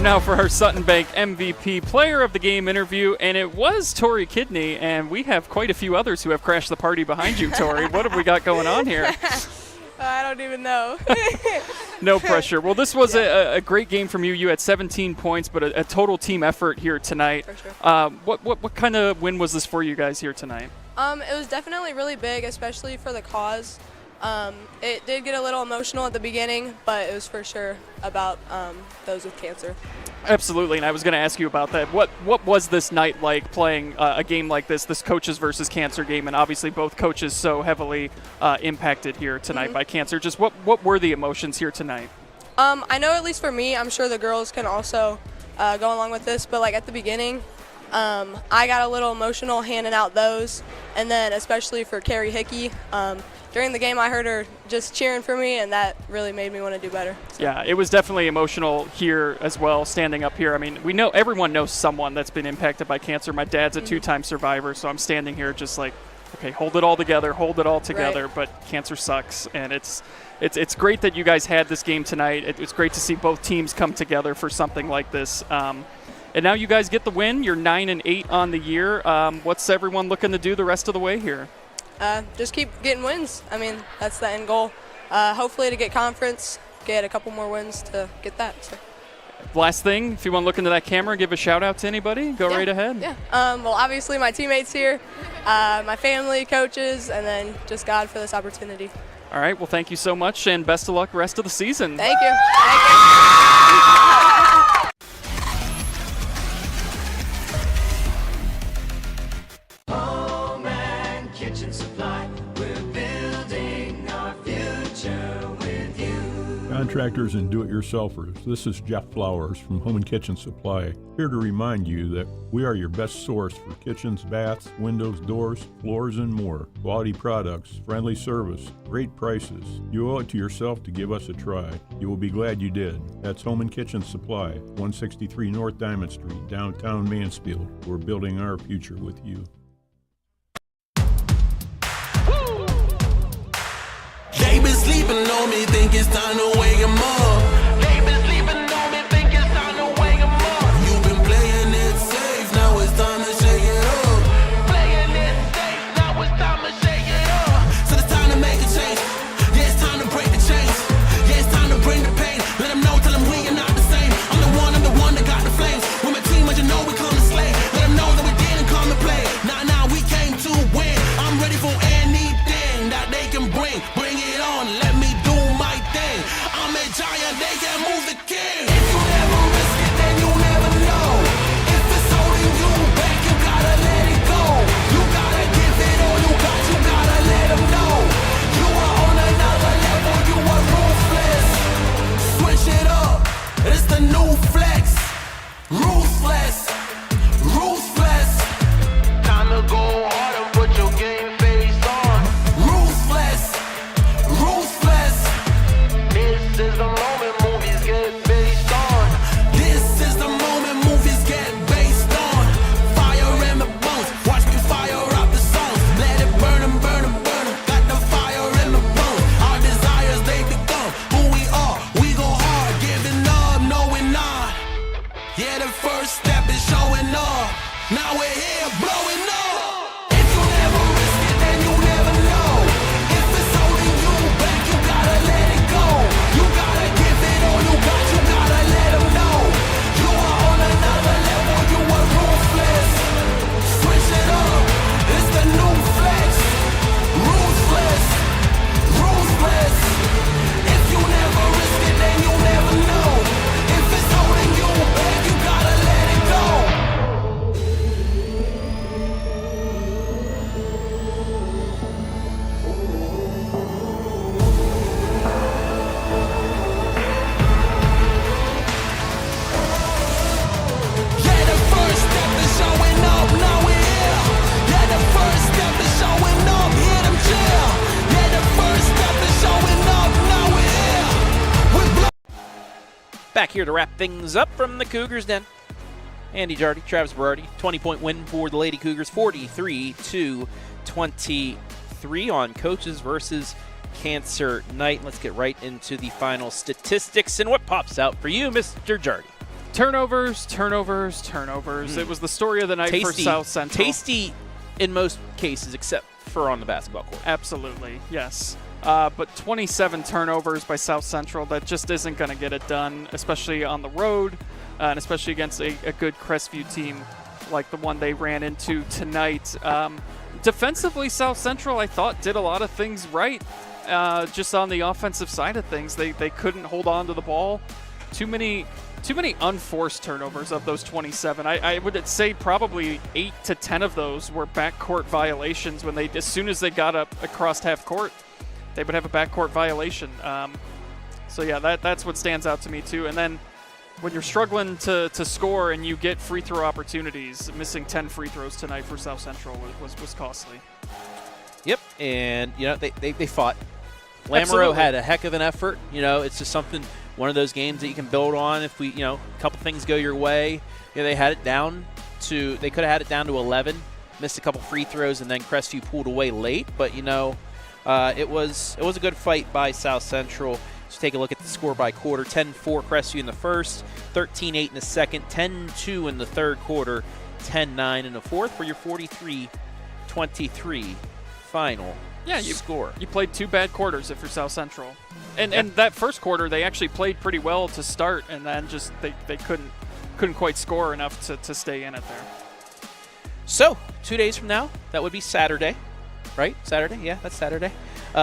Speaker 8: Time now for our Sutton Bank MVP Player of the Game interview, and it was Tori Kidney, and we have quite a few others who have crashed the party behind you, Tori. What have we got going on here?
Speaker 10: I don't even know.
Speaker 8: No pressure. Well, this was a great game from you. You had 17 points, but a total team effort here tonight.
Speaker 10: For sure.
Speaker 8: What kind of win was this for you guys here tonight?
Speaker 10: It was definitely really big, especially for the cause. It did get a little emotional at the beginning, but it was for sure about those with cancer.
Speaker 8: Absolutely, and I was going to ask you about that. What was this night like playing a game like this coaches versus cancer game, and obviously both coaches so heavily impacted here tonight by cancer. Just what were the emotions here tonight?
Speaker 10: I know at least for me, I'm sure the girls can also go along with this, but like at the beginning, I got a little emotional handing out those, and then especially for Carrie Hickey, during the game I heard her just cheering for me, and that really made me want to do better. So.
Speaker 8: Yeah, it was definitely emotional here as well, standing up here. I mean, we know everyone knows someone that's been impacted by cancer. My dad's a two-time survivor, so I'm standing here just like, okay, hold it all together, hold it all together,
Speaker 10: right.
Speaker 8: But cancer sucks, and it's great that you guys had this game tonight. It's great to see both teams come together for something like this. And now you guys get the win. You're 9-8 on the year. What's everyone looking to do the rest of the way here?
Speaker 10: Just keep getting wins. I mean, that's the end goal. Hopefully to get conference, get a couple more wins to get that. So.
Speaker 8: Last thing, if you want to look into that camera, give a shout out to anybody, go right ahead.
Speaker 10: Yeah. Well, obviously my teammates here, my family, coaches, and then just God for this opportunity.
Speaker 8: All right. Well, thank you so much, and best of luck rest of the season.
Speaker 10: Thank you. Thank you.
Speaker 1: Home and kitchen supply. We're building our future with you.
Speaker 6: Contractors and do-it-yourselfers, this is Jeff Flowers from Home and Kitchen Supply, here to remind you that we are your best source for kitchens, baths, windows, doors, floors, and more. Quality products, friendly service, great prices. You owe it to yourself to give us a try. You will be glad you did. That's Home and Kitchen Supply, 163 North Diamond Street, downtown Mansfield. We're building our future with you.
Speaker 1: They been sleeping on me, think it's time to wake 'em up. They been sleeping on me, think it's time to wake 'em up. You've been playing it safe, now it's time to shake it up. Playing it safe, now it's time to shake it up. So it's time to make a change. Yeah, it's time to break the chains. Yeah, it's time to bring the pain. Let them know, tell them we are not the same. I'm the one that got the flames. With my team, as you know, we come to slay. Let them know that we didn't come to play. Nah, we came to win. I'm ready for anything that they can bring. Bring it on, let me do my thing. I'm a giant, they can move the king. If you never risk it, then you never know. If it's holding you back, you gotta let it go. You gotta give it all you got, you gotta let them know. You are on another level, you are ruthless. Switch it up, it's the new flex. Ruthless, ruthless. Time to go hard and put your game face on. Ruthless, ruthless. This is the moment movies get based on. This is the moment movies get based on. Fire in the bones, watch me fire up the songs. Let it burn 'em, burn 'em, burn 'em. Got the fire in the bones. Our desires, they become who we are. We go hard, giving up, no we're not. Yeah, the first step is showing up. Now we're here, blowing up. If you never risk it, then you never know. If it's holding you back, you gotta let it go. You gotta give it all you got, you gotta let them know. You are on another level, you are ruthless. Switch it up, it's the new flex. Ruthless, ruthless. If you never risk it, then you never know. If it's holding you back, you gotta let it go. Yeah, the first step is showing up, now we're here. Yeah, the first step is showing up, hear them cheer. Yeah, the first step is showing up, now we're here.
Speaker 7: Back here to wrap things up from the Cougars Den. Andy Jardy, Travis Berardi, 20-point win for the Lady Cougars, 43-23 on coaches versus cancer night. Let's get right into the final statistics and what pops out for you, Mr. Jardy.
Speaker 8: Turnovers. It was the story of the night for South Central.
Speaker 7: Tasty in most cases, except for on the basketball court.
Speaker 8: Absolutely, yes. But 27 turnovers by South Central, that just isn't going to get it done, especially on the road, and especially against a good Crestview team like the one they ran into tonight. Defensively, South Central, I thought, did a lot of things right. Just on the offensive side of things, they couldn't hold on to the ball. Too many unforced turnovers of those 27. I would say probably 8 to 10 of those were backcourt violations. When as soon as they got up across half court, they would have a backcourt violation. So yeah, that's what stands out to me too. And then when you're struggling to score and you get free throw opportunities, missing 10 free throws tonight for South Central was costly.
Speaker 7: Yep, and they fought. Lamoreaux
Speaker 8: Absolutely.
Speaker 7: had a heck of an effort. It's just something, one of those games that you can build on if a couple things go your way. They had it down to, they could have had it down to 11, missed a couple free throws, and then Crestview pulled away late. But it was a good fight by South Central. Let's take a look at the score by quarter. 10-4 Crestview in the first, 13-8 in the second, 10-2 in the third quarter, 10-9 in the fourth for your 43-23 final score.
Speaker 8: You played 2 bad quarters if you're South Central. And that first quarter, they actually played pretty well to start, and then just they couldn't quite score enough to stay in it there.
Speaker 7: So, 2 days from now, that would be Saturday, right? Saturday? Yeah, that's Saturday.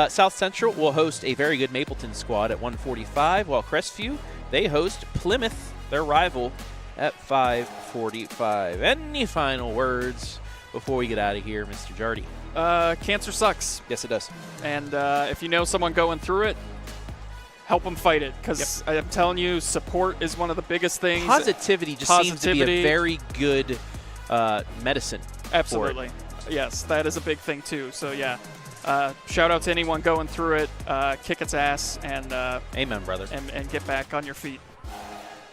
Speaker 7: South Central will host a very good Mapleton squad at 1:45, while Crestview, they host Plymouth, their rival, at 5:45. Any final words before we get out of here, Mr. Jardy?
Speaker 8: Cancer sucks.
Speaker 7: Yes, it does.
Speaker 8: And if you know someone going through it, help them fight it, because I'm telling you, support is one of the biggest things.
Speaker 7: Positivity seems to be a very good medicine.
Speaker 8: Absolutely. Yes, that is a big thing too. So yeah, shout out to anyone going through it. Kick its ass and
Speaker 7: amen, brother,
Speaker 8: and get back on your feet.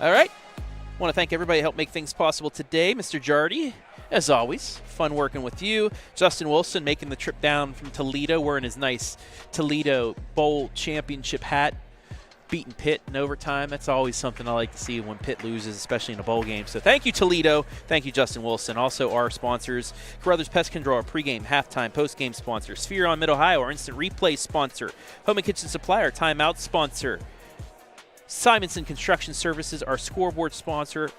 Speaker 7: All right. Want to thank everybody who helped make things possible today. Mr. Jardy, as always, fun working with you. Justin Wilson making the trip down from Toledo, wearing his nice Toledo Bowl championship hat, beating Pitt in overtime. That's always something I like to see when Pitt loses, especially in a bowl game. So thank you, Toledo. Thank you, Justin Wilson. Also our sponsors, Carothers Pest Control, our pregame, halftime, postgame sponsor, Spherion Mid-Ohio, our instant replay sponsor, Home and Kitchen Supply, our timeout sponsor, Simonson Construction Services, our scoreboard sponsor,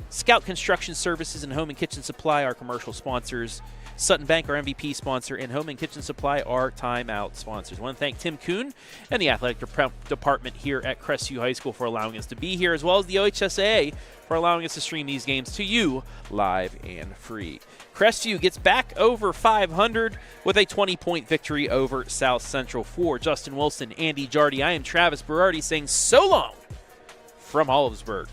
Speaker 7: Scout Construction Services and Home and Kitchen Supply, our commercial sponsors, Sutton Bank, our MVP sponsor, and Home and Kitchen Supply, our timeout sponsors. I want to thank Tim Kuhn and the athletic department here at Crestview High School for allowing us to be here, as well as the OHSAA for allowing us to stream these games to you live and free. Crestview gets back over 500 with a 20-point victory over South Central. For Justin Wilson, Andy Jardy, I am Travis Berardi saying so long from Olivesburg.